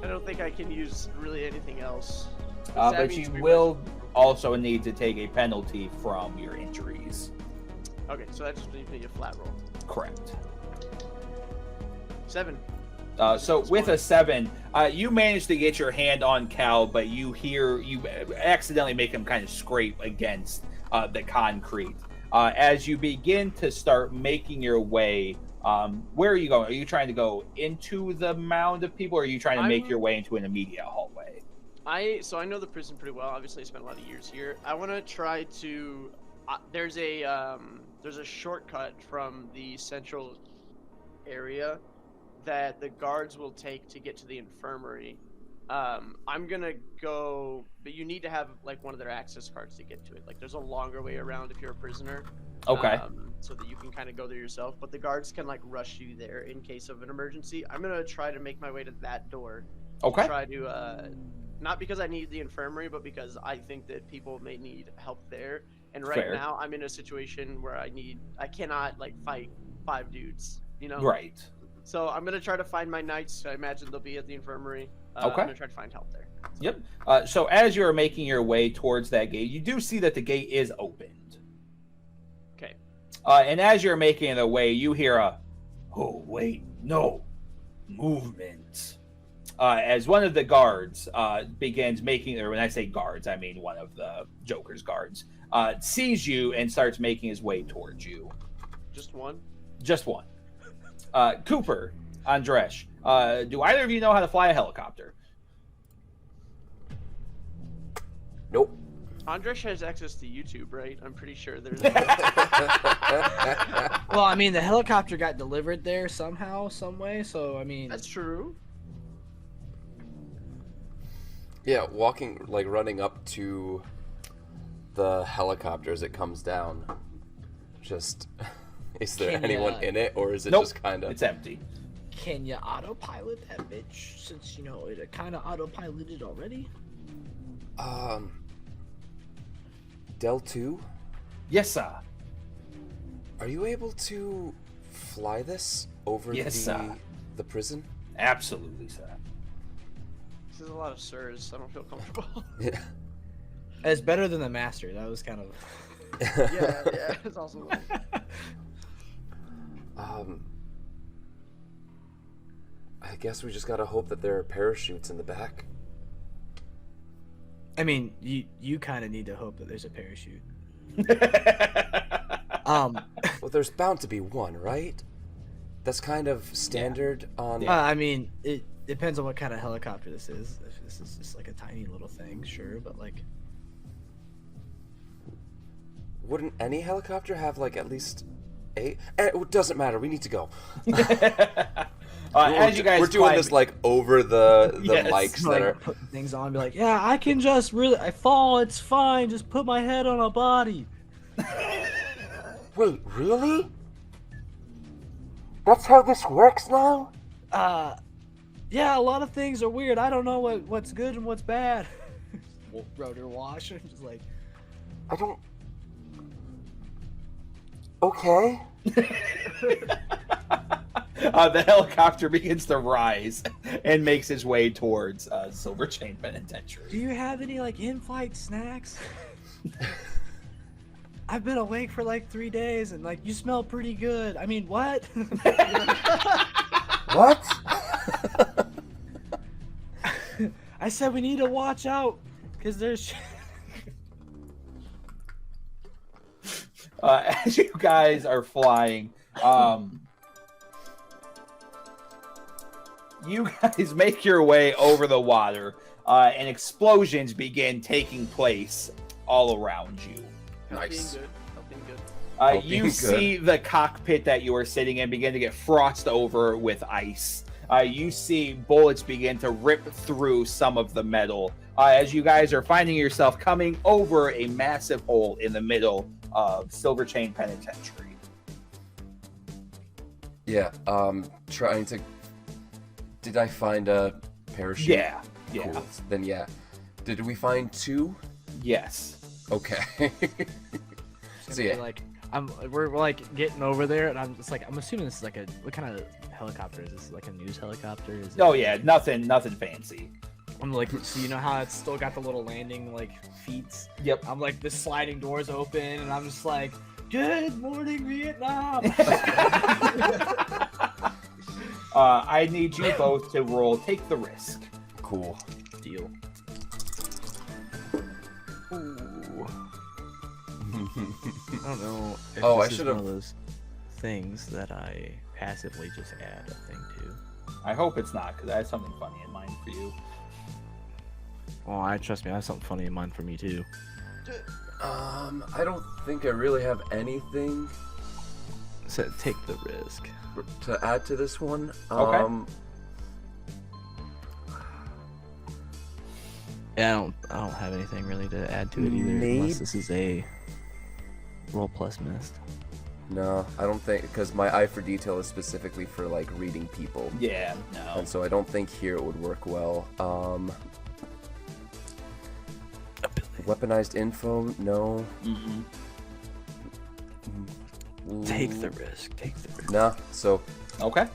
I don't think I can use really anything else. But Savvy you and Streetwise- will also need to take a penalty from your injuries. Okay, so that just leaves me a flat roll. Correct. 7. So with a 7, you manage to get your hand on Cal, but you accidentally make him kind of scrape against the concrete. As you begin to start making your way, where are you going? Are you trying to go into the mound of people, or are you trying to make your way into an immediate hallway? So I know the prison pretty well. Obviously, I spent a lot of years here. I want to try to. There's a shortcut from the central area that the guards will take to get to the infirmary. I'm gonna go, but you need to have like one of their access cards to get to it. Like, there's a longer way around if you're a prisoner. Okay. So that you can kind of go there yourself, but the guards can like rush you there in case of an emergency. I'm gonna try to make my way to that door. Okay. To try to, not because I need the infirmary, but because I think that people may need help there. And right Fair. now, I'm in a situation where I cannot like fight 5 dudes. You know. Right. So I'm gonna try to find my knights. I imagine they'll be at the infirmary. Okay. I'm gonna try to find help there. Yep. So as you're making your way towards that gate, you do see that the gate is opened. Okay. And as you're making the way, you hear oh wait, no, movement. As one of the guards begins making, or when I say guards, I mean one of the Joker's guards, sees you and starts making his way towards you. Just one? Just one. Cooper, Andresh, do either of you know how to fly a helicopter? Nope. Andresh has access to YouTube, right? I'm pretty sure there's. Well, I mean, the helicopter got delivered there somehow, some way. So I mean, That's true. Yeah, running up to the helicopter as it comes down. Just, is there Can anyone ya- in it, or is it Nope, just kind of? it's empty. can you autopilot that bitch? Since it kind of autopiloted already. Del 2, Yes, sir. are you able to fly this over Yes, sir. the prison? Absolutely, sir. This is a lot of sirs, so I don't feel comfortable. Yeah. It's better than the master. That was kind of. yeah, it's also. I guess we just gotta hope that there are parachutes in the back. I mean, you kind of need to hope that there's a parachute. Well, there's bound to be one, right? That's kind of standard on. I mean, it depends on what kind of helicopter this is. If this is just like a tiny little thing, sure, but like. Wouldn't any helicopter have like at least 8? It doesn't matter. We need to go. As you guys we're doing climb- this like over the Yes. mics that Like, are. put things on, be like, yeah, I can just I fall, it's fine. Just put my head on a body. Wait, really? That's how this works now? Yeah, a lot of things are weird. I don't know what's good and what's bad. Rotor wash, just like. I don't. Okay. The helicopter begins to rise and makes its way towards Silver Chain Penitentiary. Do you have any like in-flight snacks? I've been awake for like 3 days and like you smell pretty good. I mean, what? What? I said we need to watch out because there's. As you guys are flying, you guys make your way over the water, and explosions begin taking place all around you. Nice. Helping good. You good. see the cockpit that you are sitting in begin to get frosted over with ice. You see bullets begin to rip through some of the metal as you guys are finding yourself coming over a massive hole in the middle of Silver Chain Penitentiary. Yeah, trying to. Did I find a parachute? Yeah. Cool. Then yeah. Did we find 2? Yes. Okay. So yeah. Like, we're like getting over there, and I'm just like, I'm assuming this is like what kind of helicopter is this? Like a news helicopter? Is it, Oh yeah, nothing fancy. I'm like, so you know how it's still got the little landing like feet? Yep. I'm like, the sliding doors open, and I'm just like, good morning, Vietnam. I need you both to roll Take the Risk. Cool. Deal. Ooh. I don't know. If Oh, this I is should've- one of those things that I passively just add a thing to. I hope it's not, because I have something funny in mind for you. Oh, trust me, I have something funny in mind for me too. I don't think I really have anything So take the risk. to add to this one. Okay. Yeah, I don't have anything really to add to it either. Unless this is a roll plus missed. No, I don't think, because my eye for detail is specifically for like reading people, Yeah, no. and so I don't think here it would work well. Weaponized info, no. Mm-mm. Take the risk. Take the risk. Nah, so Okay.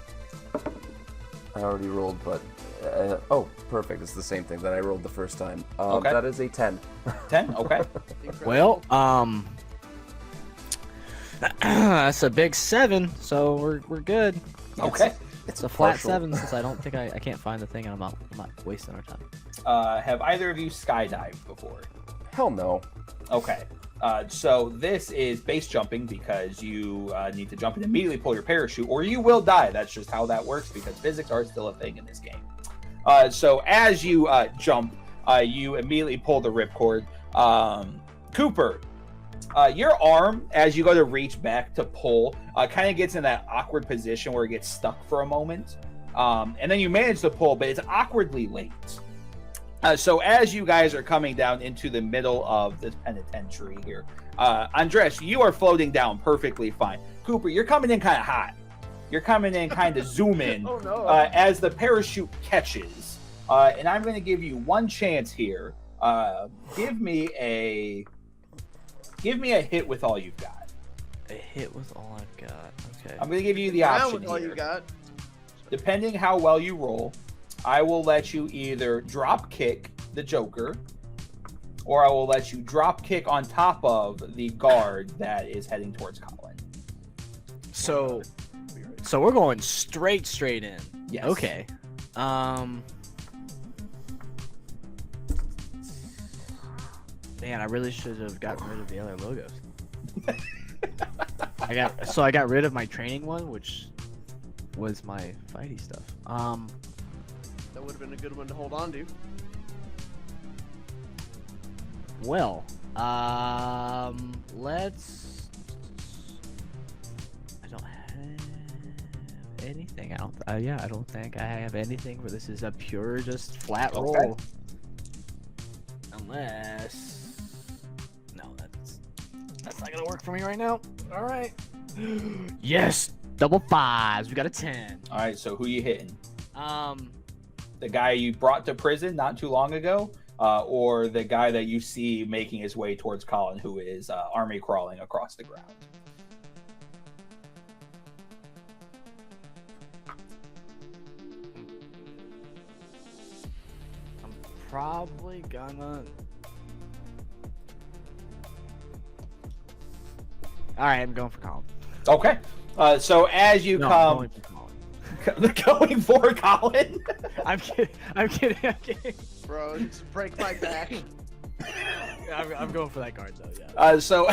I already rolled, but oh, perfect. It's the same thing that I rolled the first time. Okay. That is a 10. 10? Okay. Well, that's a big 7, so we're good. Okay. It's a flat partial. 7 since I don't think I can't find the thing, and I'm not wasting our time. Have either of you skydived before? Hell no. Okay. So this is base jumping because you need to jump and immediately pull your parachute, or you will die. That's just how that works because physics are still a thing in this game. So as you jump, you immediately pull the ripcord. Cooper, your arm, as you go to reach back to pull, kind of gets in that awkward position where it gets stuck for a moment. And then you manage to pull, but it's awkwardly late. So as you guys are coming down into the middle of this penitentiary here, Andres, you are floating down perfectly fine. Cooper, you're coming in kind of hot. You're coming in kind of zoom in Oh, no. as the parachute catches. And I'm going to give you one chance here. Give me a hit with all you've got. A hit with all I've got. Okay. I'm going to give you the Down option with all here. you got. Depending how well you roll, I will let you either drop kick the Joker, or I will let you drop kick on top of the guard that is heading towards Colin. So we're going straight in. Yes. Okay. Man, I really should have gotten rid of the other logos. I got rid of my training one, which was my fighty stuff. That would have been a good one to hold on to. Well, let's. I don't have anything. I don't think I have anything. But this is a pure, just flat Okay. roll. Unless. No, that's not gonna work for me right now. All right. Yes, double fives. We got a 10. All right, so who you hitting? The The guy you brought to prison not too long ago, or the guy that you see making his way towards Colin, who is army crawling across the ground? I'm probably gonna. All right, I'm going for Colin. Okay. So as you No, I'm come, going for Colin. going for Colin. I'm kidding. I'm kidding. Bro, just break my back. I'm going for that guard though. Yeah. So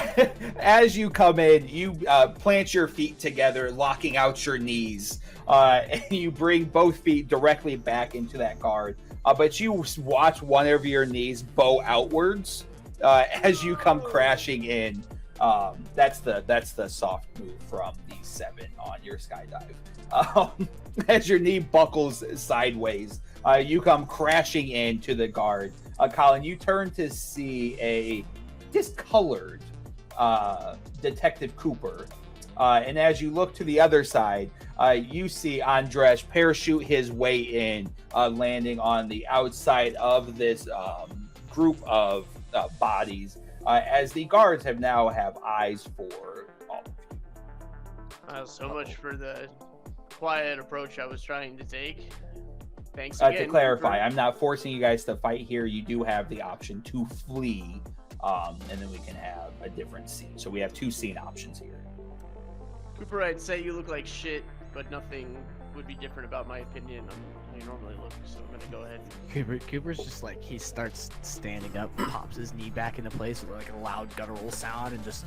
as you come in, you plant your feet together, locking out your knees, and you bring both feet directly back into that guard. But you watch one of your knees bow outwards as you come crashing in. That's the soft move from the 7 on your skydive. As your knee buckles sideways, you come crashing into the guard. Colin, you turn to see a discolored Detective Cooper. And as you look to the other side, you see Andres parachute his way in, landing on the outside of this group of bodies, as the guards now have eyes for all of you. So much for the quiet approach I was trying to take. Thanks again. To clarify, I'm not forcing you guys to fight here. You do have the option to flee, and then we can have a different scene. So we have 2 scene options here. Cooper, I'd say you look like shit, but nothing would be different about my opinion on how you normally look, so I'm gonna go ahead. Cooper's just like, he starts standing up, pops his knee back into place with like a loud guttural sound, and just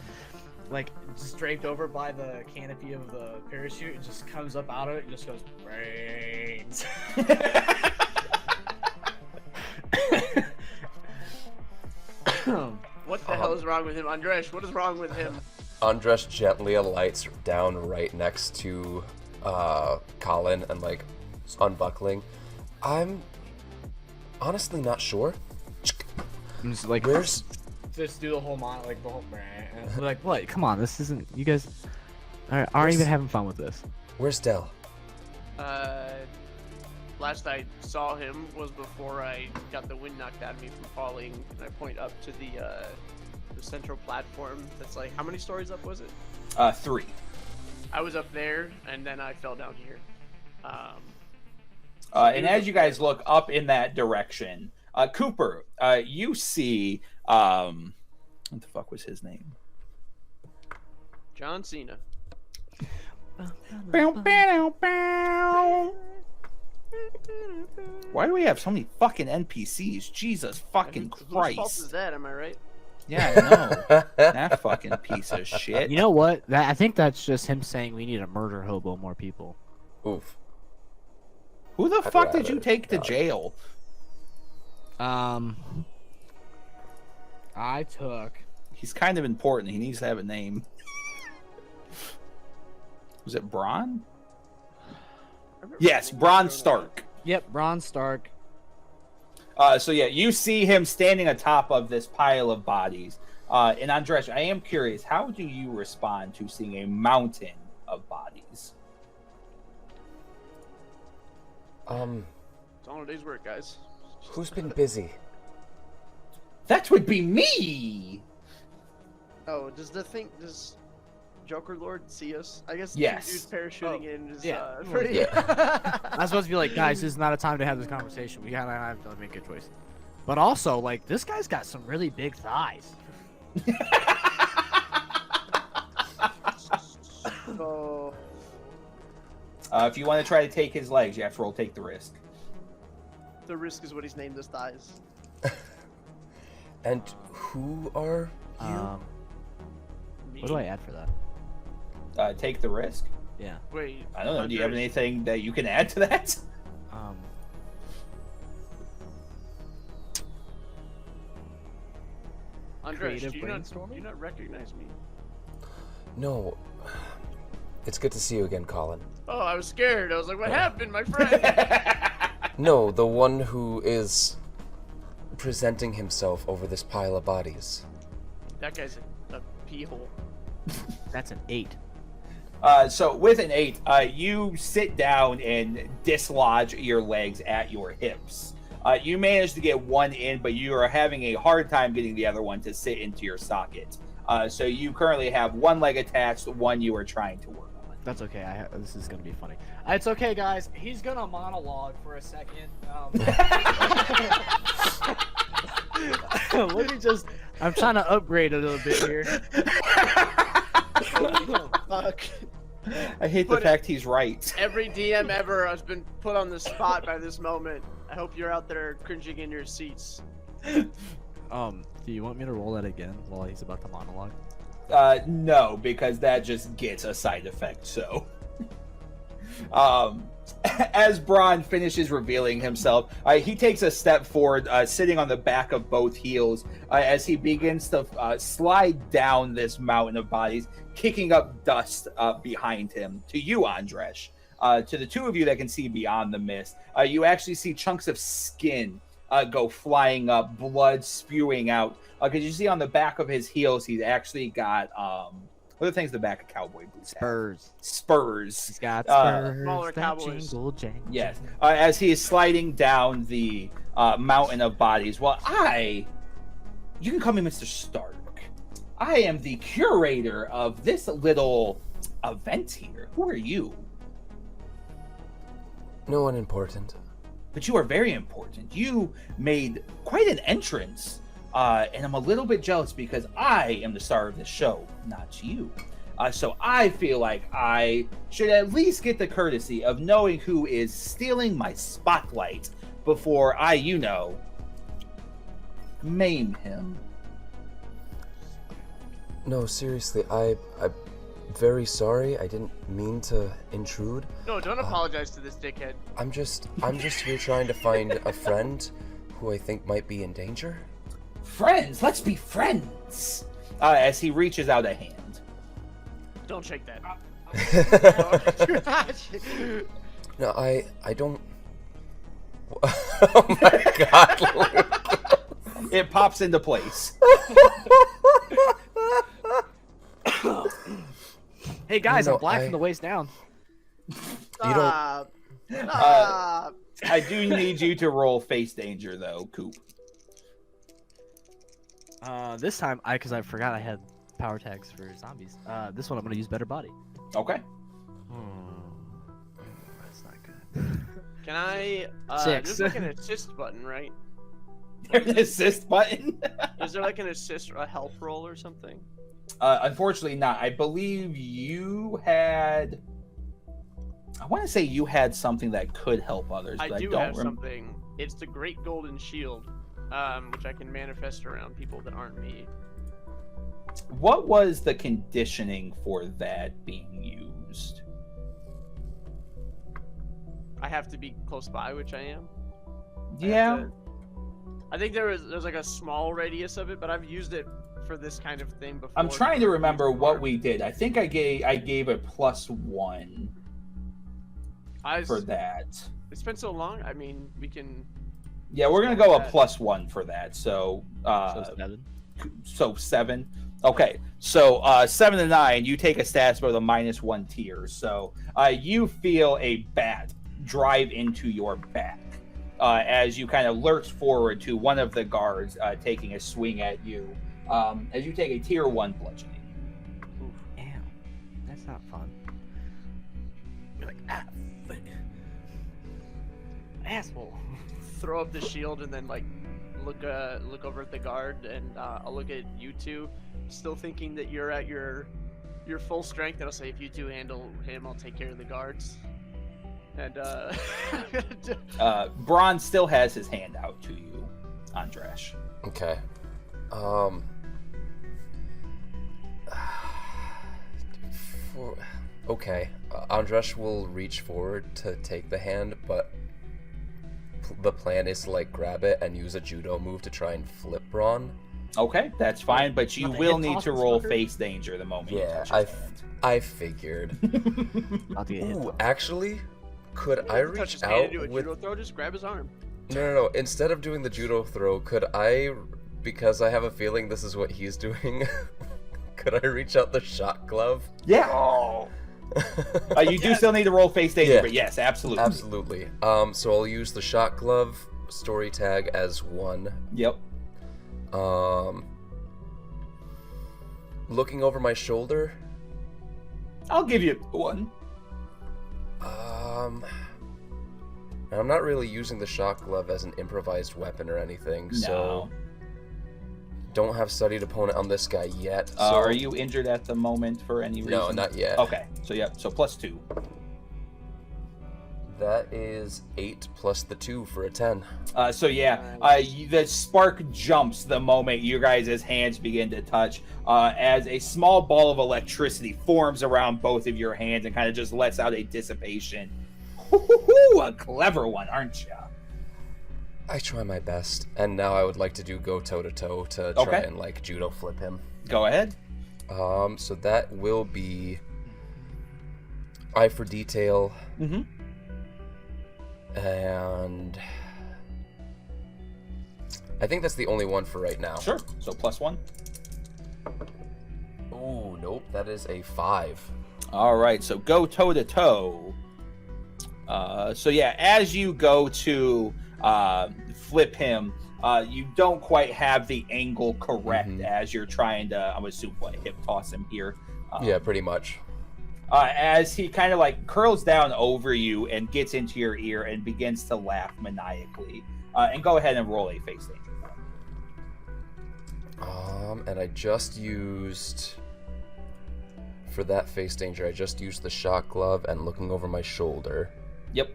draped over by the canopy of the parachute, it just comes up out of it and just goes, brains. What the hell is wrong with him? Andres, what is wrong with him? Andres gently alights down right next to Colin and like unbuckling. I'm honestly not sure. I'm just like, Where's just do the whole like the whole like, what? Come on, this isn't, you guys aren't even having fun with this. Where's Dell? Last I saw him was before I got the wind knocked out of me from falling, and I point up to the central platform that's like, how many stories up was it? 3. I was up there, and then I fell down here. And as you guys look up in that direction, Cooper, you see, what the fuck was his name? John Cena. Why do we have so many fucking NPCs? Jesus fucking Whose fault is Christ. that, am I right? Yeah, I know. That fucking piece of shit. You know what? I think that's just him saying we need to murder hobo more people. Oof. Who the I'd fuck did you rather take to not. jail? I took. He's kind of important. He needs to have a name. Was it Bronn? Yes, Bronn Stark. Yep, Bronn Stark. So yeah, you see him standing atop of this pile of bodies. And Andres, I am curious, how do you respond to seeing a mountain of bodies? It's all a day's work, guys. Who's been busy? That would be me. Oh, does Joker Lord see us? I guess Yes. two dudes parachuting in is yeah. pretty. I was supposed to be like, guys, this is not a time to have this conversation. We gotta have to make a choice. But also, like, this guy's got some really big thighs. So, If you want to try to take his legs, you have to roll take the risk. the risk is what he's named his thighs. And who are you? What do I add for that? Take the risk? Yeah. Wait. I don't know. Do you have Andres, anything that you can add to that? Andres, creative do you brainstorming? not recognize me? No. It's good to see you again, Colin. Oh, I was scared. I was like, what happened, my friend? No, the one who is presenting himself over this pile of bodies. That guy's a pee hole. That's an 8. So with an 8, you sit down and dislodge your legs at your hips. You manage to get one in, but you are having a hard time getting the other one to sit into your socket. So you currently have one leg attached, one you are trying to work on. That's okay. This is gonna be funny. It's okay, guys. He's gonna monologue for a second. Let me just. I'm trying to upgrade a little bit here. Fuck. I hate the fact he's right. Every DM ever has been put on the spot by this moment. I hope you're out there cringing in your seats. Do you want me to roll that again while he's about to monologue? No, because that just gets a side effect, so. As Bronn finishes revealing himself, he takes a step forward, sitting on the back of both heels, as he begins to slide down this mountain of bodies, kicking up dust behind him. To you, Andres. To the two of you that can see beyond the mist, you actually see chunks of skin go flying up, blood spewing out. Because you see on the back of his heels, he's actually got what are the things the back of cowboy boots have? Spurs. He's got spurs. Smaller that cowboys. jingle, jangle. Yes. As he is sliding down the mountain of bodies. Well, you can call me Mr. Stark. I am the curator of this little event here. Who are you? No one important. But you are very important. You made quite an entrance. And I'm a little bit jealous because I am the star of this show, not you. So I feel like I should at least get the courtesy of knowing who is stealing my spotlight before I, maim him. No, seriously, I'm very sorry. I didn't mean to intrude. No, don't apologize to this dickhead. I'm just here trying to find a friend who I think might be in danger. Friends, let's be friends. As he reaches out a hand. Don't shake that. No, I don't. Oh my god! It pops into place. Hey guys, No, I'm black from the waist down. You don't. I do need you to roll face danger, though, Coop. This time, because I forgot I had power tags for zombies. This one I'm gonna use better body. Okay. That's not good. Can I? 6. There's like an assist button, right? There's an assist button. Is there like an assist or a help roll or something? Unfortunately not. I believe you had... I want to say you had something that could help others, but I do don't have something. It's the Great Golden Shield, which I can manifest around people that aren't me. What was the conditioning for that being used? I have to be close by, which I am. Yeah. I think there's like a small radius of it, but I've used it for this kind of thing before. I'm trying to remember what we did. I think I gave a +1 for that. It's been so long. I mean, we can. Yeah, we're gonna go a +1 for that. So, So 7. so 7. Okay, so 7 to 9, you take a stat with a -1 tier. So you feel a bat drive into your back as you kind of lurch forward to one of the guards taking a swing at you. As you take a tier 1 bludgeoning. Ew, that's not fun. You're like, but... asshole. Throw up the shield and then like look over at the guard, and I'll look at you two, still thinking that you're at your full strength, and I'll say, if you two handle him, I'll take care of the guards. And Braun still has his hand out to you, Andresh. Okay. Okay. Andresh will reach forward to take the hand, but the plan is to like grab it and use a judo move to try and flip Braun. Okay, that's fine, but you Not the will hip need toss to this roll fucker? face danger the moment you Yeah, touch his hand. I figured. Not the hit Ooh, toss. actually, could I touch reach his hand out and do a with? judo throw, just grab his arm. No. Instead of doing the judo throw, could I, because I have a feeling this is what he's doing, could I reach out the shot glove? Yeah. You do still need to roll face danger, Yeah. but yes, absolutely. Absolutely. So I'll use the shot glove story tag as 1. Yep. Looking over my shoulder. I'll give you 1. I'm not really using the shot glove as an improvised weapon or anything, so don't have studied opponent on this guy yet. So Are you injured at the moment for any reason? No, not yet. Okay, so yeah, so +2. That is 8 plus the 2 for a 10. So yeah, the spark jumps the moment you guys' hands begin to touch, as a small ball of electricity forms around both of your hands and kind of just lets out a dissipation. A clever one, aren't you? I try my best, and now I would like to do go toe to toe to try and like judo flip him. Go ahead. So that will be eye for detail. Mm-hmm. And I think that's the only one for right now. Sure. So +1. Oh, nope. That is a 5. All right. So go toe to toe. So yeah, as you go to flip him, you don't quite have the angle correct as you're trying to, I'm assuming, hip toss him here. Yeah, pretty much. As he kind of like curls down over you and gets into your ear and begins to laugh maniacally. And go ahead and roll a face danger. And I just used, for that face danger, I just used the shot glove and looking over my shoulder. Yep.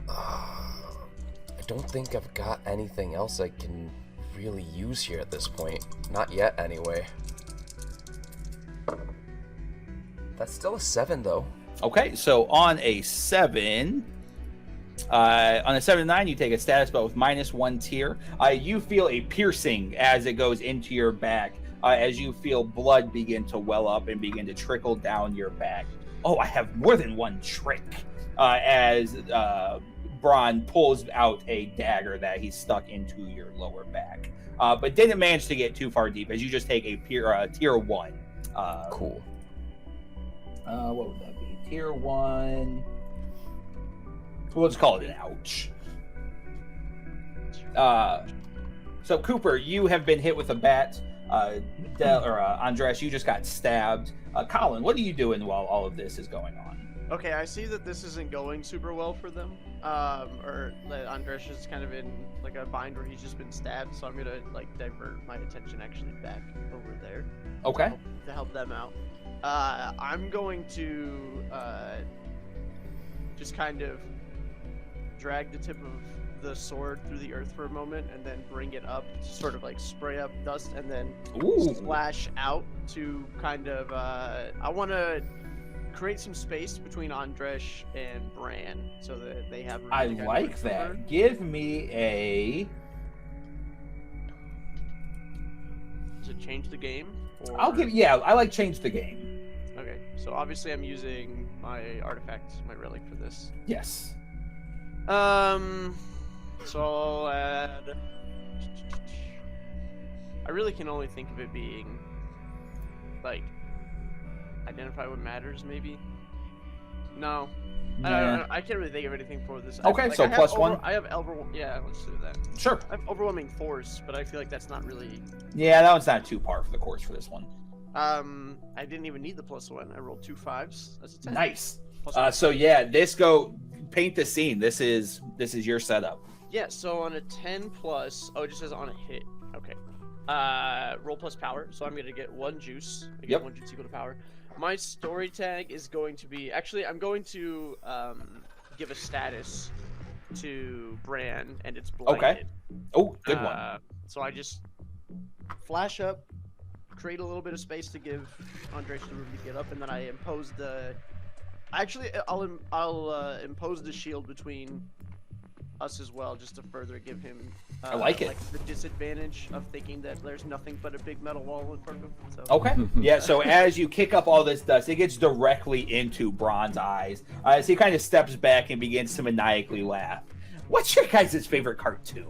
I don't think I've got anything else I can really use here at this point. Not yet, anyway. That's still a 7, though. Okay, so on a 7 to 9, you take a status spell with -1 tier. You feel a piercing as it goes into your back, as you feel blood begin to well up and begin to trickle down your back. Oh, I have more than one trick. As Braun pulls out a dagger that he stuck into your lower back, but didn't manage to get too far deep, as you just take a tier 1. Cool. What would that be? Tier 1. We'll just call it an ouch. So Cooper, you have been hit with a bat. Andres, you just got stabbed. Colin, what are you doing while all of this is going on? Okay, I see that this isn't going super well for them. Or that Andres is kind of in like a bind where he's just been stabbed, so I'm gonna like divert my attention actually back over there. Okay. To help them out. I'm going to just kind of drag the tip of the sword through the earth for a moment and then bring it up, sort of like spray up dust and then Ooh. splash out to kind of. I want to create some space between Andresh and Bran so that they have. I room to like kind of recover. that. Give me a. Does it change the game? Or... I'll give. Yeah, I like change the game. Okay, so obviously I'm using my artifact, my relic for this. Yes. So I'll add. I really can only think of it being like identify what matters, maybe. No, I don't know. I can't really think of anything for this. Okay, so plus one. I have yeah, let's do that. Sure. I have overwhelming force, but I feel like that's not really. Yeah, that one's not too par for the course for this one. I didn't even need the +1. I rolled 2 5s. That's a 10. Nice. Plus one. So yeah, paint the scene. This is your setup. Yeah, so on a 10 plus, oh, it just says on a hit. Okay. Roll plus power, so I'm gonna get 1 juice. I get Yep. 1 juice equal to power. My story tag is going to be, actually, I'm going to give a status to Bran, and it's blinded. Okay. Oh, good one. So I just flash up, create a little bit of space to give Andres the room to get up, and then I impose the. Actually, I'll impose the shield between us as well, just to further give him. I like it. The disadvantage of thinking that there's nothing but a big metal wall in front of him. So. Okay. Yeah. So as you kick up all this dust, it gets directly into Bron's eyes. As he kind of steps back and begins to maniacally laugh. What's your guys' favorite cartoon?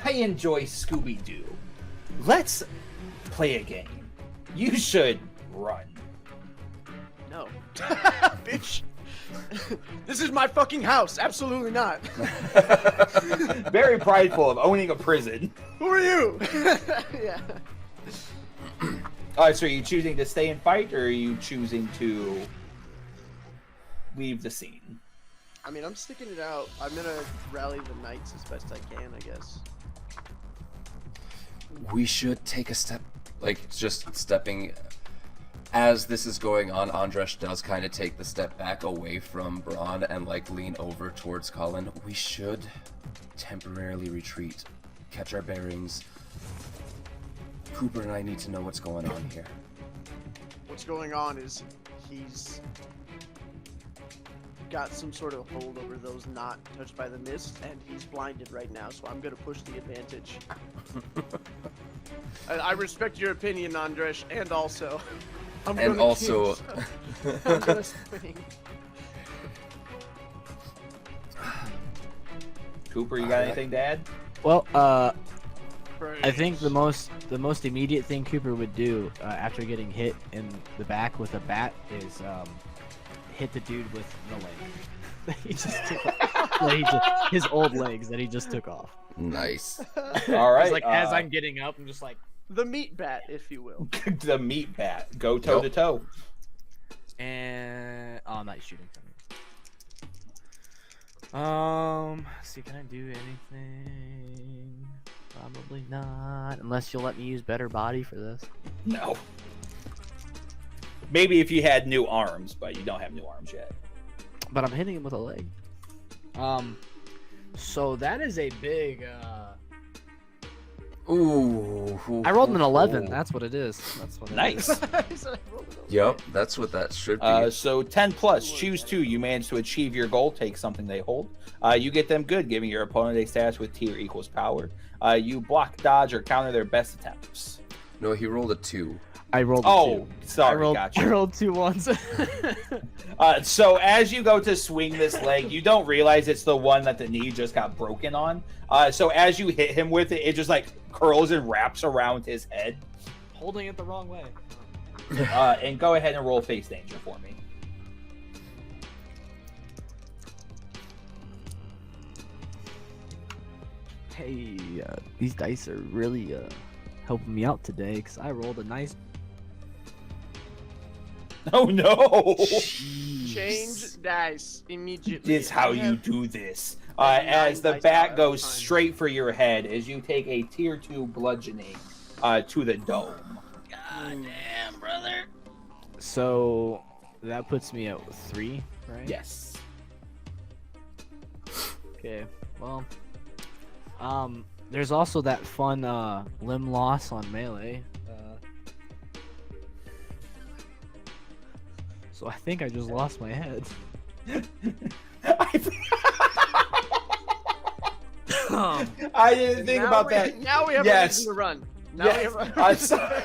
I enjoy Scooby-Doo. Let's play a game. You should run. No. Bitch. This is my fucking house. Absolutely not. Very prideful of owning a prison. Who are you? Yeah. All right, so are you choosing to stay and fight, or are you choosing to leave the scene? I mean, I'm sticking it out. I'm gonna rally the knights as best I can, I guess. We should take a step, like just stepping. As this is going on, Andresh does kind of take the step back away from Braun and like lean over towards Colin. We should temporarily retreat, catch our bearings. Cooper and I need to know what's going on here. What's going on is he's got some sort of hold over those not touched by the mist, and he's blinded right now, so I'm gonna push the advantage. I respect your opinion, Andresh, and also... I'm gonna swing. Cooper, you got anything to add? Well, I think the most immediate thing Cooper would do after getting hit in the back with a bat is hit the dude with the leg that he just took his old legs that he just took off. Nice. All right. Like as I'm getting up, I'm just like the meat bat, if you will. The meat bat. Go toe to toe. and oh, I'm not shooting from here. See, can I do anything? Probably not, unless you'll let me use better body for this. No. Maybe if you had new arms, but you don't have new arms yet. But I'm hitting him with a leg. So that is a big. Ooh. I rolled an 11. That's what it is. That's what it Nice. is. Yep, that's what that should be. So 10 plus, choose 2. You manage to achieve your goal. Take something they hold. You get them good, giving your opponent a status with tier equals power. You block, dodge, or counter their best attempts. No, he rolled a 2. I rolled. Oh, two. sorry, gotcha. I rolled 2 ones. So as you go to swing this leg, you don't realize it's the one that the knee just got broken on. So as you hit him with it, it just like curls and wraps around his head. Holding it the wrong way. And go ahead and roll face danger for me. Hey, these dice are really helping me out today because I rolled a nice. Oh no! Change dice immediately. This is how you do this. As the bat goes straight for your head, as you take a tier 2 bludgeoning to the dome. God damn, brother. So that puts me at 3, right? Yes. Okay. Well, there's also that fun limb loss on melee. So I think I just lost my head. I didn't think about that. Now we have a reason to run. Now we have a I'm sorry.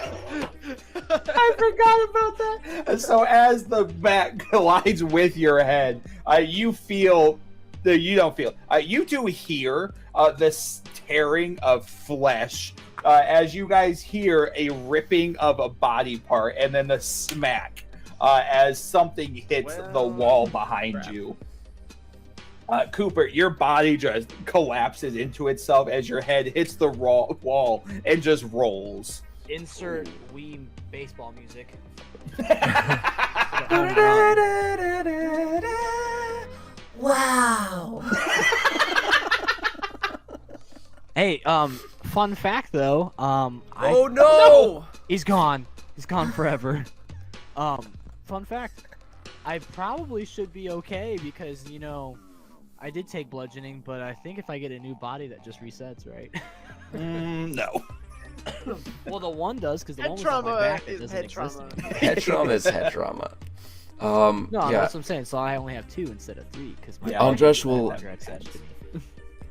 I forgot about that. And so as the bat collides with your head, you feel you don't feel. You do hear this tearing of flesh as you guys hear a ripping of a body part, and then the smack as something hits the wall behind you. Cooper, your body just collapses into itself as your head hits the wall and just rolls. Insert Wii baseball music. Wow. Hey, fun fact though, Oh no! he's gone. He's gone forever. Fun fact, I probably should be okay because, you know, I did take bludgeoning, but I think if I get a new body that just resets, right? No. Well, the one does because the Head one was on my trauma back. It is doesn't head exist trauma. anymore. Head trauma is head trauma. No, Yeah. that's what I'm saying. So I only have 2 instead of 3 because my Yeah, body Andresh is will- never attached to me.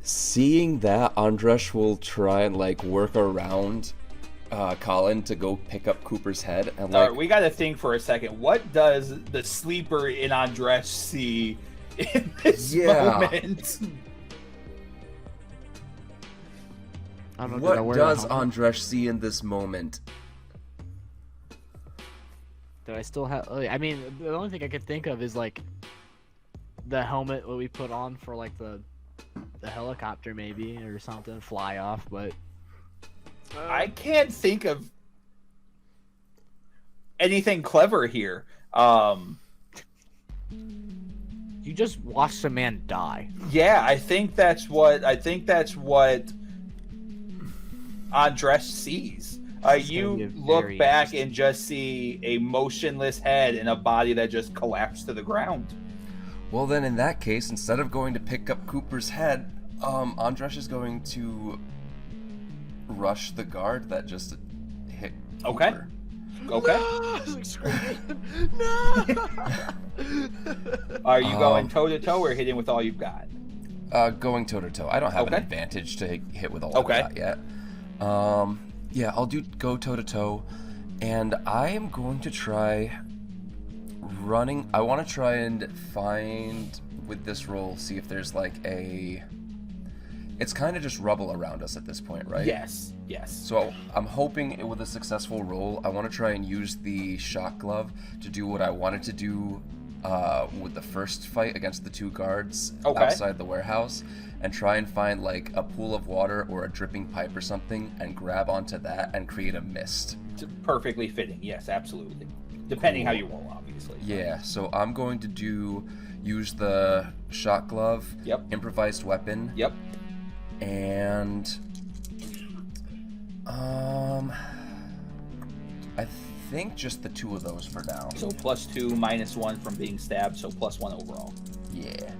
Seeing that, Andresh will try and like work around Colin to go pick up Cooper's head and All like right, we got to think for a second. What does the sleeper in Andresh see in this moment? I don't know, did I what wear does the helmet? Andresh see in this moment? Do I still have? I mean, the only thing I could think of is like the helmet that we put on for like the helicopter maybe or something, fly off. But I can't think of anything clever here. you just watched a man die. Yeah, I think that's what Andresh sees. This is You gonna be look very back and just see a motionless head and a body that just collapsed to the ground. Well, then in that case, instead of going to pick up Cooper's head, Andresh is going to rush the guard that just hit Okay. Cooper. Okay. I was like screaming. No! Are you going toe to toe or hitting with all you've got? Going toe to toe. I don't have Okay. an advantage to hit with all Okay. I've got yet. Yeah, I'll go toe to toe, and I am going to try running. I want to try and find with this roll, see if there's like a. It's kind of just rubble around us at this point, right? Yes. Yes. So I'm hoping with a successful roll, I want to try and use the shock glove to do what I wanted to do with the first fight against the 2 guards outside the warehouse, and try and find like a pool of water or a dripping pipe or something and grab onto that and create a mist. It's perfectly fitting. Yes, absolutely. Depending how you roll, obviously. Yeah, so I'm going to use the shock glove, Yep. improvised weapon, Yep. and I think just the 2 of those for now. So +2, -1 from being stabbed, so +1 overall. Yeah.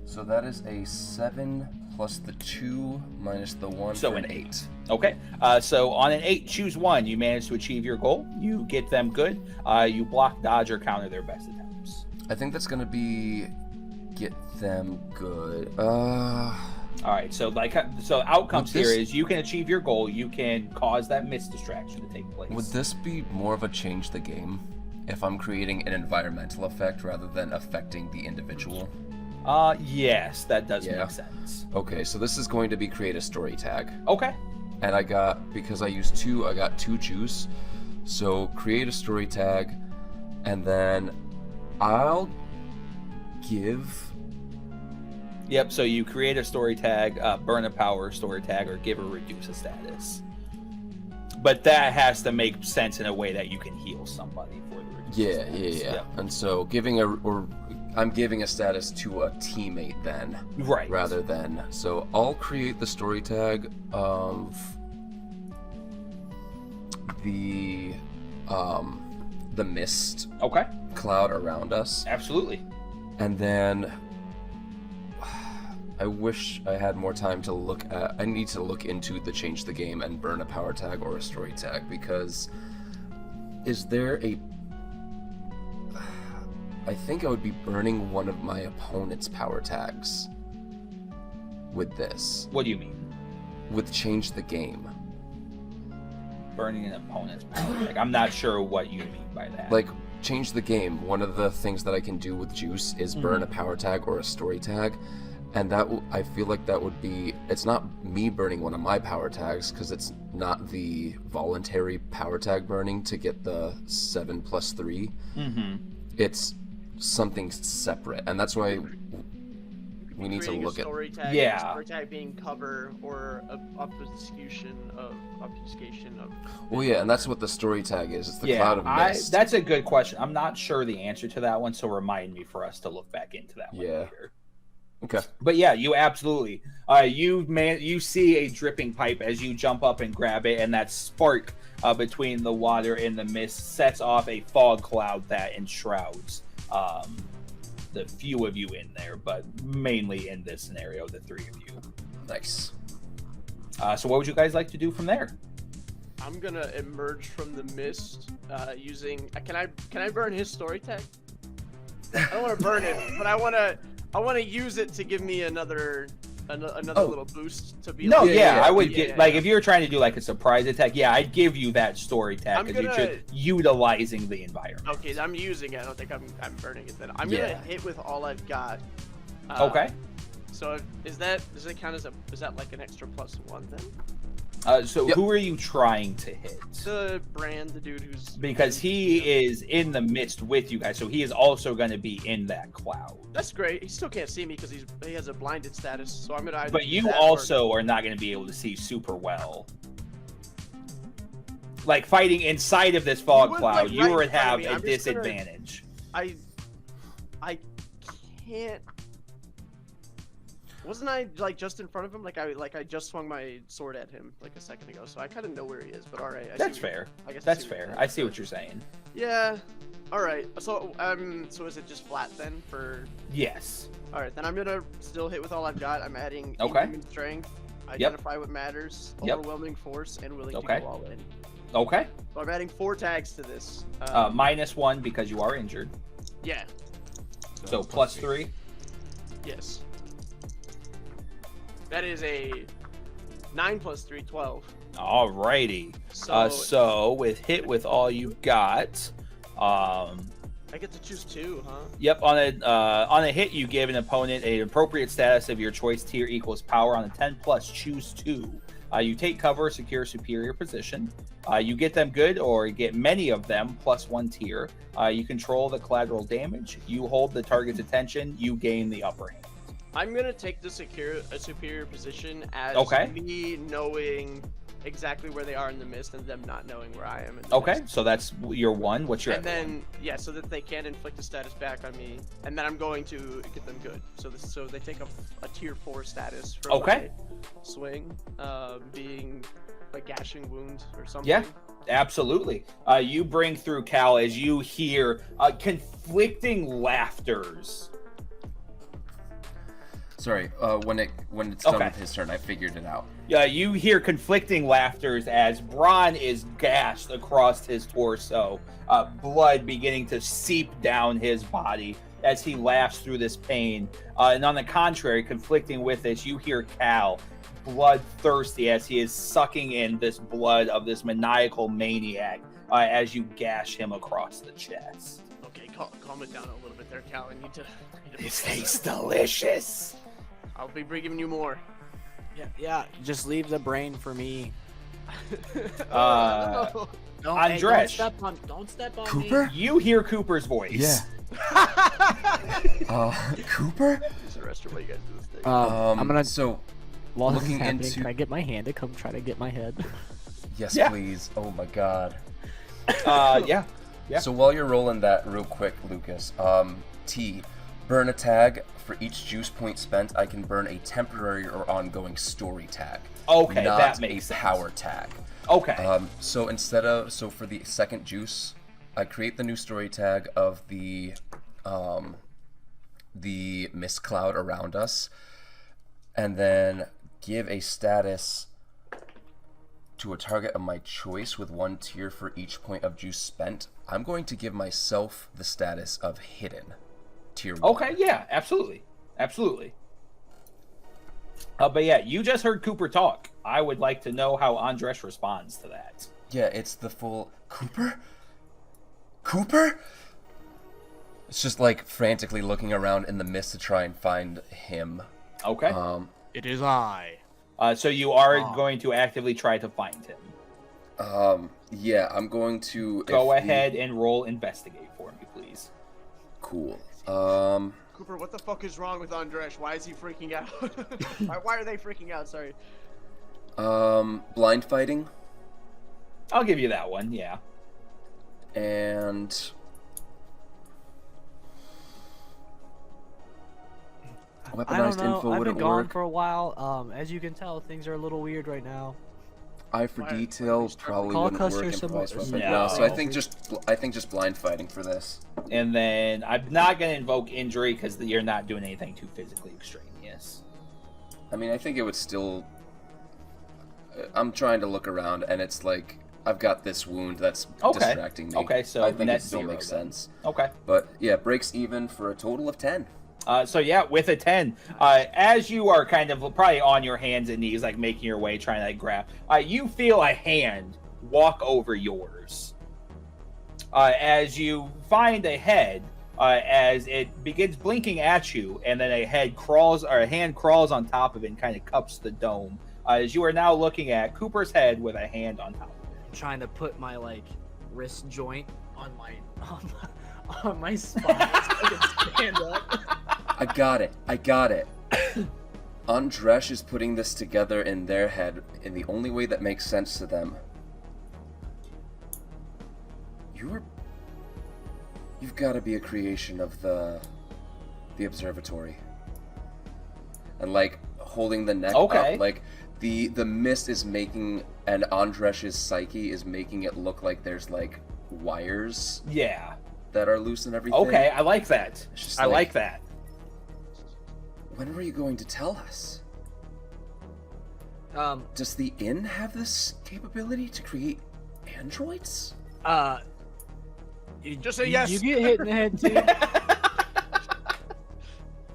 So that is a 7 plus the 2 minus the 1 So for an an 8. Okay. So on an 8, choose one. You manage to achieve your goal. You get them good. You block, dodge, or counter their best attempts. I think that's gonna be get them good. All right. So outcomes Would here this- is you can achieve your goal. You can cause that mist distraction to take place. Would this be more of a change the game if I'm creating an environmental effect rather than affecting the individual? Yes, that does Yeah. make sense. Okay, so this is going to be create a story tag. Okay. And I got, because I used 2, I got 2 juice. So create a story tag, and then I'll give. Yep. So you create a story tag, burn a power story tag, or give or reduce a status. But that has to make sense in a way that you can heal somebody for the reduce status. Yeah. Yep. And so I'm giving a status to a teammate then, Right. rather than. So I'll create the story tag of the mist Okay. cloud around us, Absolutely. and then I wish I had more time to look at. I need to look into the change the game and burn a power tag or a story tag, because is there a? I think I would be burning one of my opponent's power tags with this. What do you mean? With change the game. Burning an opponent's power tag. I'm not sure what you mean by that. Like, change the game. One of the things that I can do with Juice is burn a power tag or a story tag. And that I feel like that would be, it's not me burning one of my power tags, because it's not the voluntary power tag burning to get the 7+3. It's something separate, and that's why we need to Creating look a at. story tag, Yeah. story tag being cover or obfuscation of. Well, yeah, and that's what the story tag is. It's the cloud of mist. That's a good question. I'm not sure the answer to that one, so remind me for us to look back into that one later. Okay. But yeah, you absolutely. You see a dripping pipe as you jump up and grab it, and that spark between the water and the mist sets off a fog cloud that enshrouds the few of you in there, but mainly in this scenario, the three of you. Nice. So what would you guys like to do from there? I'm gonna emerge from the mist using. Can I burn his story tag? I don't want to burn it, but I want to use it to give me another little boost to be. No, like, I would get like if you're trying to do like a surprise attack. Yeah, I'd give you that story tag because you're just utilizing the environment. Okay, I'm using it. I don't think I'm burning it then. I'm gonna hit with all I've got. Okay. So does that count as is that like an extra +1 then? Who are you trying to hit? The dude who's. Because he is in the midst with you guys, so he is also going to be in that cloud. That's great. He still can't see me because he has a blinded status. So I'm gonna. But you also are not going to be able to see super well. Like fighting inside of this fog cloud, you would have a disadvantage. I can't. Wasn't I like just in front of him? Like I just swung my sword at him like a second ago, so I kind of know where he is. But all right, that's fair. I guess that's fair. I see what you're saying. Yeah. All right. So is it just flat then for? Yes. All right, then I'm gonna still hit with all I've got. I'm adding human strength, identify what matters, overwhelming force, and willing to go all in. Okay. So I'm adding 4 tags to this. -1 because you are injured. Yeah. So +3. Yes. That is a 9 + 3, 12. Alrighty. So with hit with all you've got, I get to choose 2, huh? Yep. On a hit, you give an opponent an appropriate status of your choice. Tier equals power. On a 10+, choose 2. You take cover, secure superior position. You get them good or get many of them, +1 tier. You control the collateral damage. You hold the target's attention. You gain the upper hand. I'm gonna take the superior position as me knowing exactly where they are in the mist and them not knowing where I am. So that's your 1. What's your? And then so that they can't inflict a status back on me, and then I'm going to get them good. So they take a tier 4 status for my swing, being a gashing wound or something. Yeah. Absolutely. You bring through Cal as you hear conflicting laughters. Sorry, when it's done with his turn, I figured it out. Yeah, you hear conflicting laughters as Bron is gashed across his torso, blood beginning to seep down his body as he laughs through this pain. And on the contrary, conflicting with this, you hear Cal bloodthirsty as he is sucking in this blood of this maniacal maniac as you gash him across the chest. Okay, calm it down a little bit there, Cal. I need to it tastes delicious. I'll be giving you more. Yeah. Just leave the brain for me. No. Andres. Don't step on Cooper? me. You hear Cooper's voice. Yeah. Cooper? Just the rest of what you guys do this thing. I'm gonna. So, While this is looking happening, into. can I get my hand to come try to get my head? Yes, Yeah. please. Oh my God. Yeah. So while you're rolling that real quick, Lucas, burn a tag. For each juice point spent, I can burn a temporary or ongoing story tag. Okay, not that makes a sense. power tag. Okay. So for the second juice, I create the new story tag of the mist cloud around us. and then give a status to a target of my choice with 1 tier for each point of juice spent. I'm going to give myself the status of hidden, tier 1. Okay, yeah, absolutely. Absolutely. But yeah, you just heard Cooper talk. I would like to know how Andres responds to that. Yeah, it's the full Cooper? Cooper? It's just like frantically looking around in the mist to try and find him. Okay. It is I. So you are going to actively try to find him. Yeah, I'm going to Go ahead and roll investigate for me, please. Cool. Cooper, what the fuck is wrong with Andres? Why is he freaking out? Why are they freaking out? Sorry. Blind fighting I'll give you that one, yeah. and I don't weaponized know. info I've been wouldn't gone work. for a while. As you can tell, things are a little weird right now. Eye for Why- detail why- probably Call wouldn't work. custer some- Improvised weapon. No. No, so I think just blind fighting for this. And then I'm not going to invoke injury because you're not doing anything too physically extraneous. I mean, I think it would still. I'm trying to look around, and it's like I've got this wound that's Okay. distracting me. Okay, so I think net it still 0 makes then. sense. Okay. But yeah, breaks even for a total of 10. So yeah, with a 10, as you are kind of probably on your hands and knees, like making your way, trying to like grab, you feel a hand walk over yours. As you find a head, as it begins blinking at you, and then a hand crawls on top of it and kind of cups the dome. As you are now looking at Cooper's head with a hand on top of it. I'm trying to put my like wrist joint on my spine so I can stand up. I got it. Andresh is putting this together in their head in the only way that makes sense to them. You've got to be a creation of the observatory. And like holding the neck Okay. up, like the mist is making, and Andresh's psyche is making it look like there's like wires Yeah. that are loose and everything. Okay, I like that. It's just I like that. When were you going to tell us? Does the inn have this capability to create androids? Just say yes. You get hit in the head too.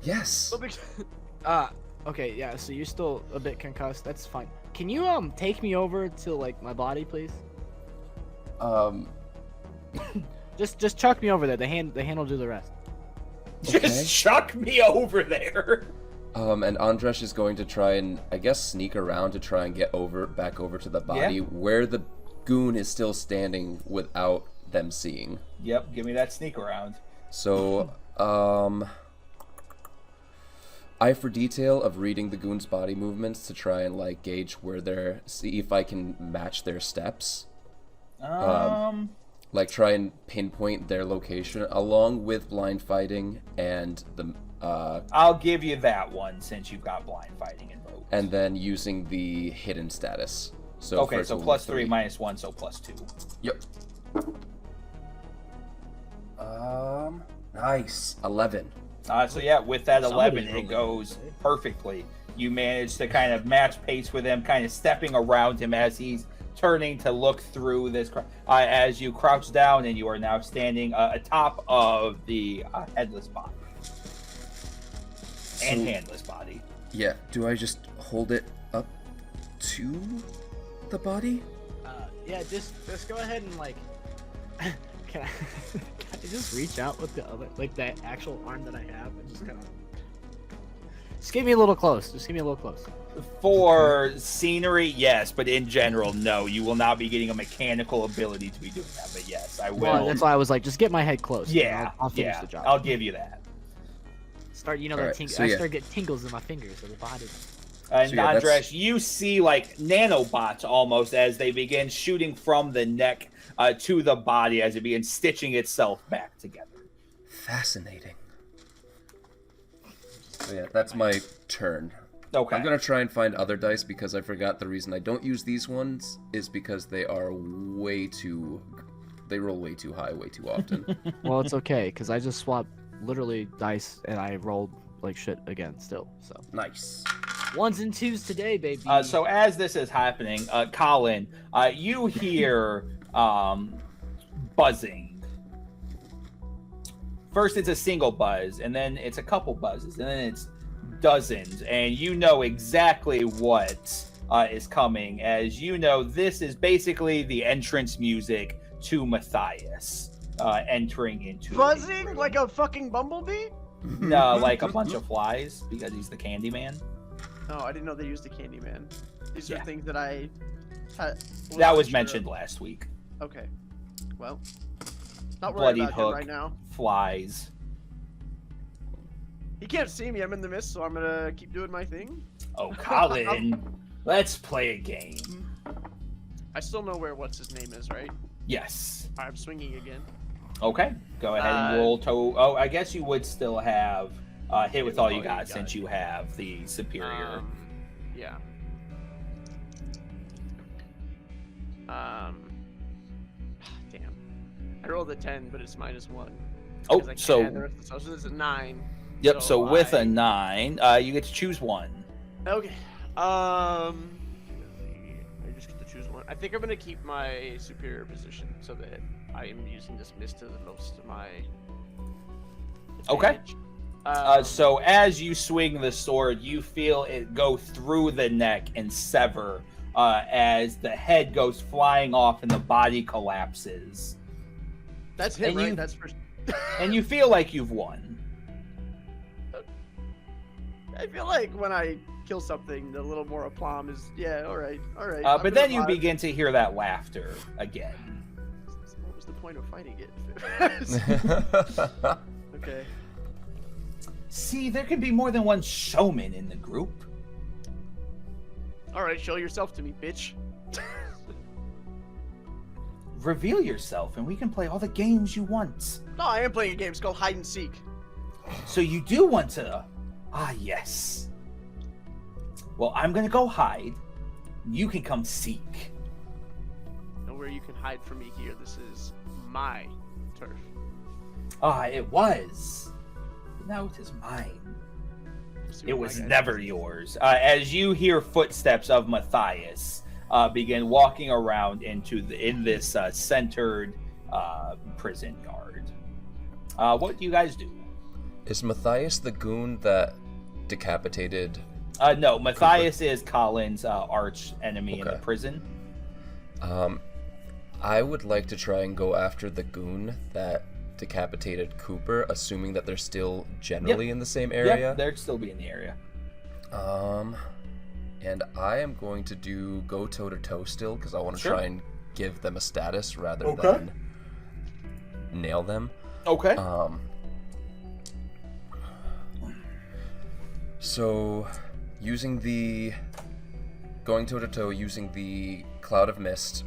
Yes. Okay, yeah. So you're still a bit concussed. That's fine. Can you take me over to like my body, please? Just chuck me over there. The hand will do the rest. Okay. Just chuck me over there. And Andresh is going to try and, I guess, sneak around to try and get back over to the body where the goon is still standing without them seeing. Yep, give me that sneak around. So, eye for detail of reading the goon's body movements to try and like gauge where see if I can match their steps. Like try and pinpoint their location along with blind fighting and the I'll give you that one since you've got blind fighting invoked. and then using the hidden status. So for Okay, a so total plus of 3 minus 1, so plus 2. Yep. Nice. 11. So yeah, with that 11, Somebody's it goes perfectly. You manage to kind of match pace with him, kind of stepping around him as he's turning to look through this. As you crouch down, and you are now standing atop of the headless body and handless body. Yeah. Do I just hold it up to the body? Yeah, just go ahead and like. Can I just reach out with the other, like the actual arm that I have, and just kind of. Just get me a little close. Just get me a little close. For scenery, yes, but in general, no. You will not be getting a mechanical ability to be doing that. But yes, I will. Well, that's why I was like, just get my head close. and Yeah, I'll finish the job. I'll give you that. Start, that Alright, tingle. so I yeah. start getting tingles in my fingers of the body. And So yeah, Andres, that's- you see like nanobots almost as they begin shooting from the neck to the body as it begins stitching itself back together. Fascinating. So yeah, that's my turn. Okay. I'm gonna try and find other dice because I forgot the reason I don't use these ones is because they are they roll way too high way too often. Well, it's okay because I just swapped literally dice and I rolled like shit again still. So Nice. Ones and twos today, baby. So as this is happening, Colin, you hear buzzing. First, it's a single buzz, and then it's a couple buzzes, and then it's dozens, and you know exactly what is coming. As you know, this is basically the entrance music to Matthias entering into Buzzing like a fucking bumblebee? no, like a bunch of flies because he's the Candyman. Oh, I didn't know they used the Candyman. These Yeah. are things that I had. That was mentioned last week. Okay. Well, not worried Bloodied about him hook, right now. flies. He can't see me. I'm in the mist, so I'm gonna keep doing my thing. Oh, Colin, let's play a game. I still know where what's his name is, right? Yes. I'm swinging again. Okay, go ahead and roll to. Oh, I guess you would still have hit with all you got since you have the superior. Yeah. Damn. I rolled a 10, but it's -1. Oh, Because I can't so add the rest of the stuff, so this is a 9. yep. So with I- a 9, you get to choose one. Okay. I just get to choose one. I think I'm gonna keep my superior position so that I am using this mist to the most of my Okay. advantage. So as you swing the sword, you feel it go through the neck and sever as the head goes flying off and the body collapses. That's him, and right? you- That's for. And you feel like you've won. I feel like when I kill something, a little more aplomb is all right. But then you begin to hear that laughter again. What was the point of fighting it? Hmm. Okay. See, there can be more than one showman in the group. All right, show yourself to me, bitch. Reveal yourself, and we can play all the games you want. No, I am playing a game. It's called hide and seek. So you do want to... Ah, yes. Well, I'm gonna go hide. You can come seek. Nowhere you can hide from me here. This is my turf. Ah, it was. But now it is mine. See It what my was guy never does. yours. As you hear footsteps of Matthias begin walking around in this centered prison yard. What do you guys do? Is Matthias the goon that decapitated? No, Matthias is Colin's arch enemy in the Okay. prison. I would like to try and go after the goon that decapitated Cooper, assuming that they're still generally in the same area. Yeah, they'd still be in the area. And I am going to go toe to toe still because I want to Sure. try and give them a status rather Okay. than nail them. Okay. So, going toe to toe using the cloud of mist.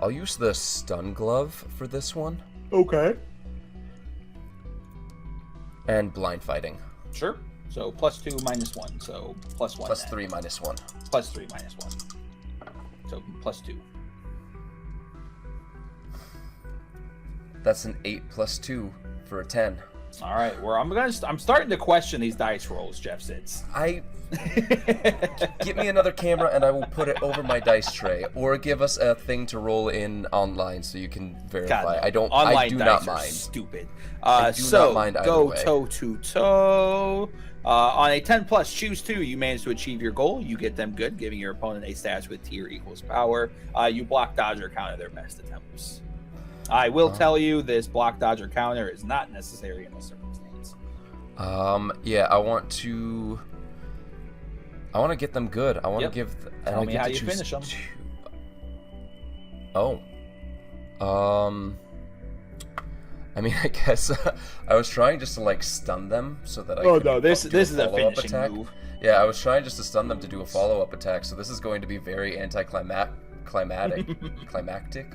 I'll use the stun glove for this one. Okay. And blind fighting. Sure. So +2 -1. So +1. Plus then. 3 minus 1. +3 -1. So +2. That's an 8 plus 2 for a 10. All right. Well, I'm starting to question these dice rolls, Jeff Sitz. Get me another camera and I will put it over my dice tray, or give us a thing to roll in online so you can verify. God, I do online not dice are mind. stupid. I do So not mind either go way. toe to toe. On a 10+, choose 2. You manage to achieve your goal. You get them good, giving your opponent a status with tier equals power. You block, dodge, or counter their best attempts. I will tell you this block, dodge, or counter is not necessary in this circumstance. Yeah, I want to get them good. I want Yep. to give. Tell I me get how to you choose finish 'em. 2. Oh. I mean, I guess I was trying just to like stun them so that I. Oh could no, this do is a follow-up finishing attack. move. Yeah, I was trying just to stun them to do a follow-up attack. So this is going to be very climactic.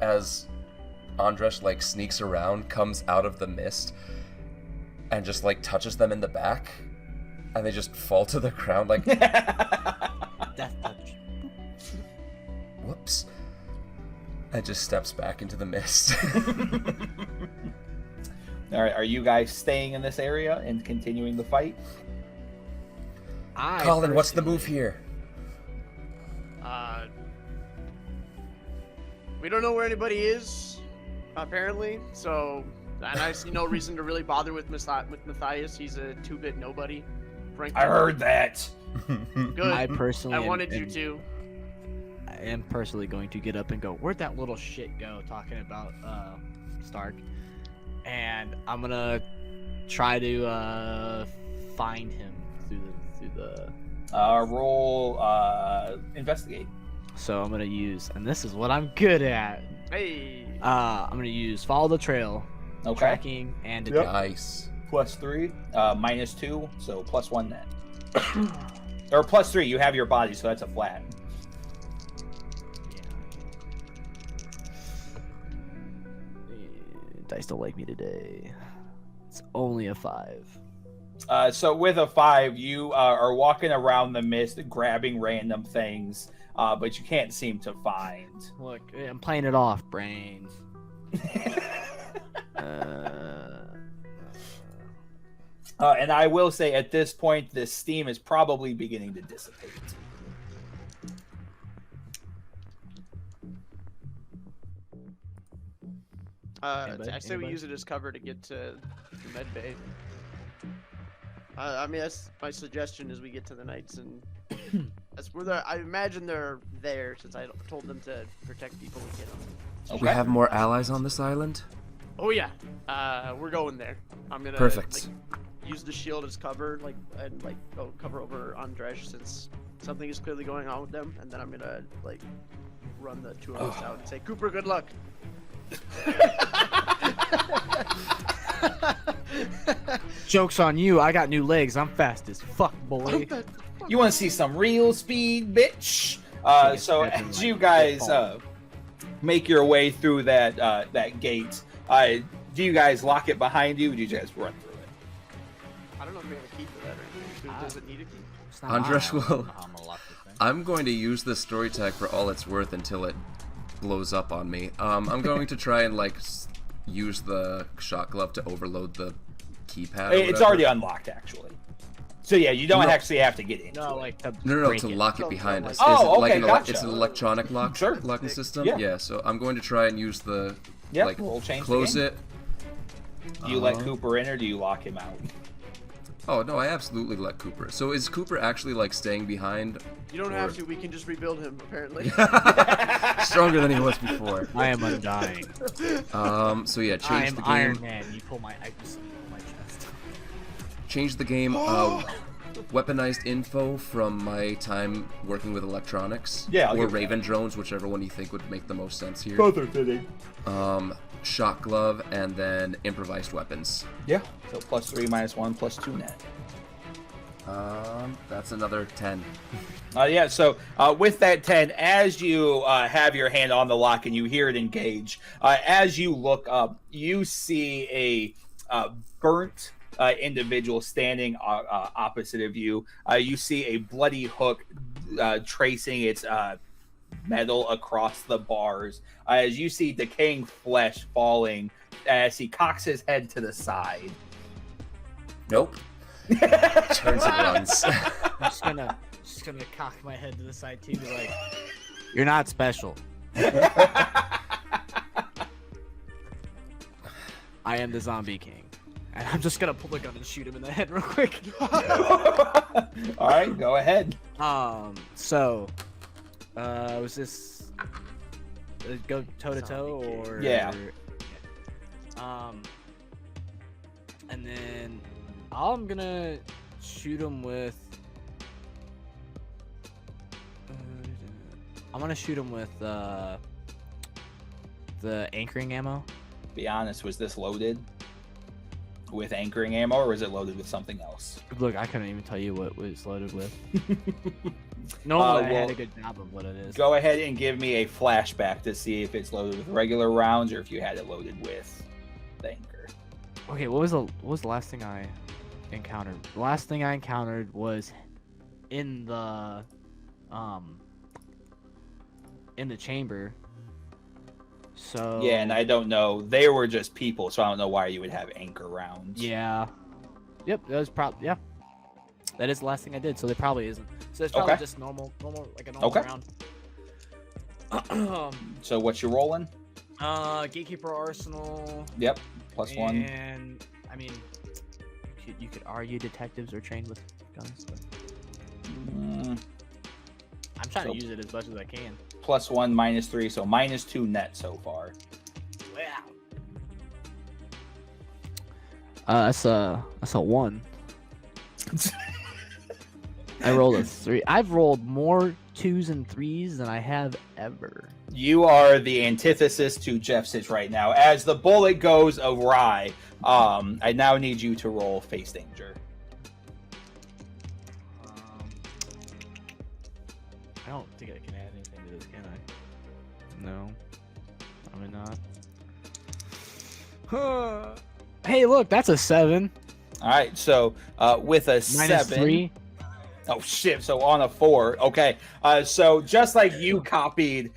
As Andres like sneaks around, comes out of the mist, and just like touches them in the back, and they just fall to the ground like, Death touch. whoops. I just steps back into the mist. All right, are you guys staying in this area and continuing the fight? Colin, what's the move here? We don't know where anybody is, apparently. So, and I see no reason to really bother with Matthias. He's a 2-bit nobody. Frankly. I heard that. Good. I personally, I wanted you to. I am personally going to get up and go, where'd that little shit go? Talking about Stark, and I'm gonna try to find him through the. Roll investigate. So I'm gonna use, and this is what I'm good at. Hey. I'm gonna use follow the trail, Okay. tracking, and detect. Nice. +3, -2, so +1 net. Or +3, you have your body, so that's a flat. Dice don't like me today. It's only a 5. So with a 5, you are walking around the mist, grabbing random things, but you can't seem to find. Look, I'm playing it off, brains. And I will say, at this point, the steam is probably beginning to dissipate. Anybody? I say we use it as cover to get to the med bay. I mean, that's my suggestion as we get to the knights, and that's where I imagine they're there since I told them to protect people and get them. Okay. We have more allies on this island? Oh yeah, we're going there. I'm gonna Perfect. use the shield as cover, and go cover over Andresh since something is clearly going on with them, and then I'm gonna run the two of us out and say, Cooper, good luck. Joke's on you, I got new legs. I'm fast as fuck, boy. You want to see some real speed, bitch? So as you guys make your way through that gate, do you guys lock it behind you? Or do you guys run through it? I don't know if we have a key for that or anything. Does it need a key? It's not Andresh mine. I don't will. know how I'm gonna lock this thing. I'm going to use the story tag for all it's worth until it blows up on me. I'm going to try and use the shot glove to overload the keypad. It's already unlocked, actually. So yeah, you don't actually have to get into No, it. like to No, break to it. lock it behind us. Oh, Is it okay, gotcha. It's an electronic Sure. locking system. Yeah. So I'm going to try and use the Yeah, we'll change the close game. it. Do you let Cooper in or do you lock him out? Oh no, I absolutely let Cooper. So is Cooper actually staying behind? You don't have to. We can just rebuild him, apparently. Stronger than he was before. I am undying. So yeah, I change am the game. Iron Man. You pull my chest. Change the game. Weaponized info from my time working with electronics. Yeah, I'll or give you Raven drones, whichever one you think would make the most sense here. Both are fitting. Shot glove and then improvised weapons. Yeah. So +3, -1, +2 net. That's another 10. Yeah, so with that 10, as you have your hand on the lock and you hear it engage, as you look up, you see a burnt individual standing opposite of you. You see a bloody hook tracing its metal across the bars. As you see decaying flesh falling as he cocks his head to the side. Nope. Turns and runs. I'm just gonna cock my head to the side too, be like, "You're not special." I am the Zombie King, and I'm just gonna pull the gun and shoot him in the head real quick. All right, go ahead. So, was this go toe to toe or? Yeah. And then I'm gonna shoot him with. I'm gonna shoot him with the anchoring ammo. Be honest, was this loaded with anchoring ammo or was it loaded with something else? Look, I couldn't even tell you what it was loaded with. Normally, I well, had a good job of what it is. Go ahead and give me a flashback to see if it's loaded with regular rounds or if you had it loaded with the anchor. Okay, what was the last thing I encountered? The last thing I encountered was in the chamber. So Yeah, and I don't know. They were just people, so I don't know why you would have anchor rounds. yeah. Yep, that was probably yeah. That is the last thing I did, so there probably isn't. So it's probably Okay. just normal like a normal Okay. round. So what you rolling? Gatekeeper Arsenal. Yep, +1. And I mean, you could argue detectives are trained with guns, but Mm, I'm trying So- to use it as much as I can. +1, -3, so -2 net so far. Wow. That's a 1. I rolled a 3. I've rolled more 2s and 3s than I have ever. You are the antithesis to Jeff Sitch right now. As the bullet goes awry, I now need you to roll face danger. I don't think I can add anything to this, can I? No. Probably not. Hey, look, that's a 7. All right, so with a Minus 7. 3. Oh shit! So on a 4, okay. So just like you copied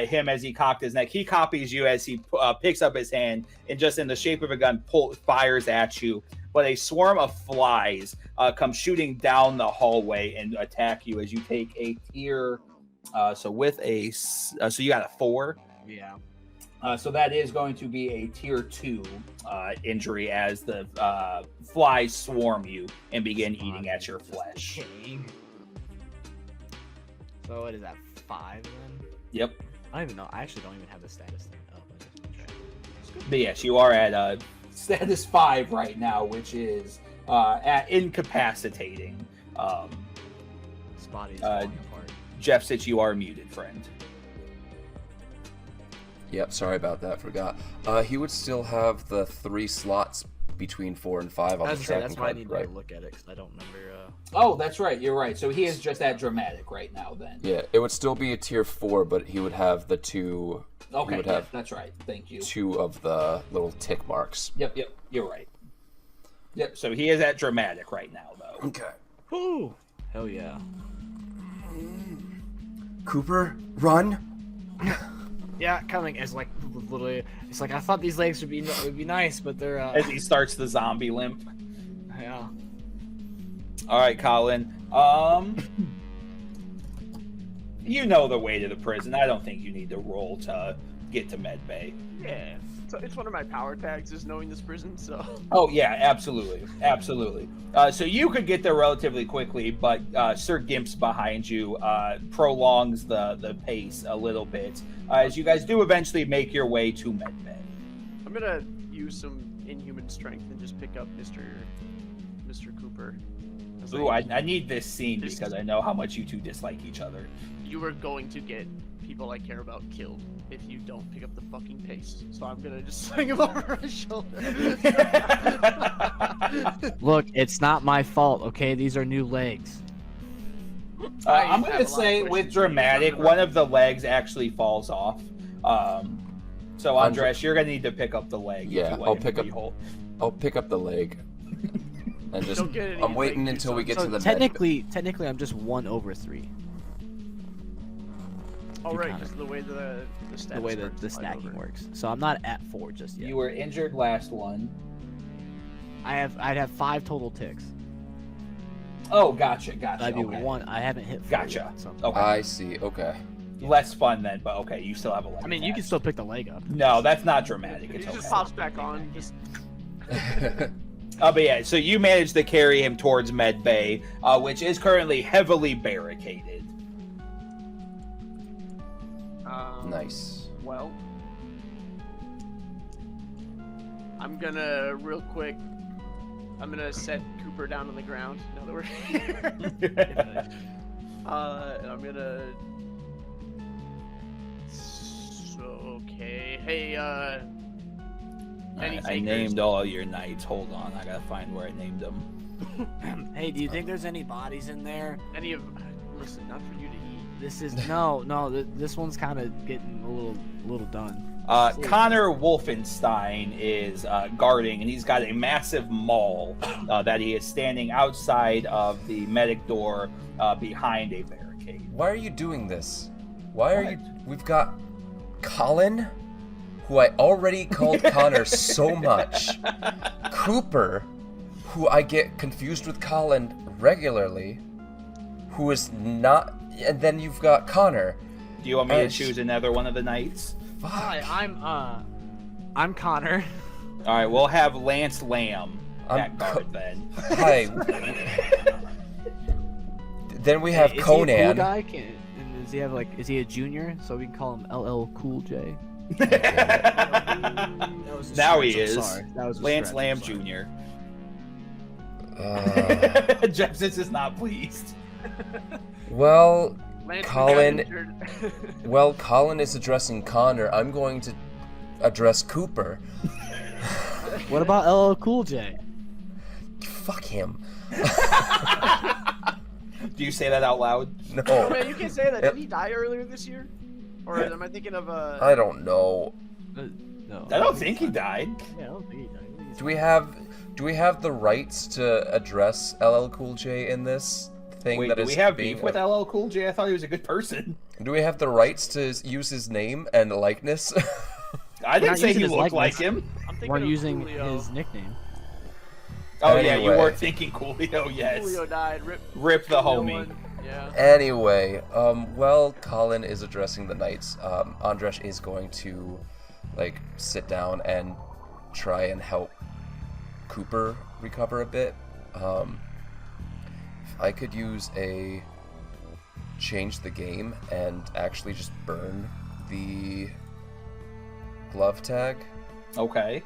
him as he cocked his neck, he copies you as he picks up his hand and just in the shape of a gun fires at you. But a swarm of flies come shooting down the hallway and attack you as you take a tier. So with a so you got a 4. Yeah. So that is going to be a tier 2 injury as the flies swarm you and begin eating at your flesh. Okay. So what is that, 5 then? Yep. I don't even know. I actually don't even have the status thing up. I just checked. But yes, you are at status 5 right now, which is at incapacitating. This body is falling apart. Jeff Sitch, you are muted, friend. Yep, sorry about that. Forgot. He would still have the 3 slots between 4 and 5 on I was the gonna say, tracking that's why I card, need right? to look at it because I don't remember. Oh, that's right. You're right. So he is just at dramatic right now. Then. Yeah, it would still be a tier 4, but he would have the 2. Okay. He would Yeah, have that's right. Thank you. 2 of the little tick marks. Yep. You're right. Yep. So he is at dramatic right now, though. Okay. Whoo! Hell yeah. Cooper, run! Yeah, coming. It's like literally. It's like I thought these legs would be nice, but they're. As he starts the zombie limp. Yeah. All right, Colin. You know the way to the prison. I don't think you need to roll to get to med bay. Yeah. So it's one of my power tags is knowing this prison, so. Oh yeah, absolutely. So you could get there relatively quickly, but Sir Gimp's behind you prolongs the pace a little bit as you guys do eventually make your way to med bay. I'm gonna use some inhuman strength and just pick up Mr. Cooper. was Ooh, like, I need this scene This- because I know how much you two dislike each other. you are going to get people I care about killed if you don't pick up the fucking pace. So I'm gonna just swing him over my shoulder. Look, it's not my fault, okay? These are new legs. I I'm have a gonna lot say of with questions. dramatic, one of the legs actually falls off. So Andres, you're gonna need to pick up the leg. if Yeah, you want I'll him pick to up- be whole. I'll pick up the leg. And just, Don't get any, I'm waiting like, until we get So to the med. technically, I'm just 1/3. Oh You right, kinda- just the way the status The way that cards the slide stacking over. works. So I'm not at 4 just yet. You were injured last one. I'd have 5 total ticks. Oh, gotcha. I'd be Okay. 1. I haven't hit 4 Gotcha. yet, so. Okay. I see. Okay. Less fun then, but okay, you still have a leg. I mean, you can attached. still pick the leg up. No, that's not dramatic. He It's just okay. pops back on. Just But yeah, so you managed to carry him towards Med Bay, which is currently heavily barricaded. Nice. Well, I'm gonna real quick. I'm gonna set Cooper down on the ground now that we're here. And I'm gonna. Okay. Hey. Any I takers? named all your knights. Hold on, I gotta find where I named them. Hey, do you think there's any bodies in there? Any of. Listen, not for you to eat. This is no. This one's kind of getting a little done. Connor Wolfenstein is guarding, and he's got a massive maul that he is standing outside of the medic door behind a barricade. Why are you doing this? Why are What? you? We've got Colin. who I already called Connor so much, Cooper, who I get confused with Colin regularly, who is not, and then you've got Connor. Do you want me to choose another one of the knights? Fuck. Hi, I'm Connor. All right, we'll have Lance Lamb I'm at guard then. Hi. Then we have Is Conan. he a cool guy? And does he have is he a junior? So we can call him LL Cool J. Now he is. Sorry. That was a Lance stretch, Lamb I'm sorry. Jr. Uh, Jefferson's is not pleased. well, Lance Colin- got injured. well, Colin is addressing Connor. I'm going to address Cooper. What about LL Cool J? Fuck him. Do you say that out loud? No. Oh man, you can't say that. Didn't he die earlier this year? Or am I thinking of I don't know. No. I don't think he died. Yeah, I don't think he died. Do we have the rights to address LL Cool J in this thing Wait, that do is we have being beef with LL Cool J? I thought he was a good person. Do we have the rights to use his name and likeness? I didn't not say using he his looked like likeness. him. I'm thinking We're of using Julio. his nickname. Oh yeah, you Anyway. were thinking Coolio, yes. Julio died. Rip the Julio homie. won. Yeah. Anyway, well, Colin is addressing the knights. Andresh is going to, sit down and try and help Cooper recover a bit. If I could use a change the game and actually just burn the glove tag, Okay.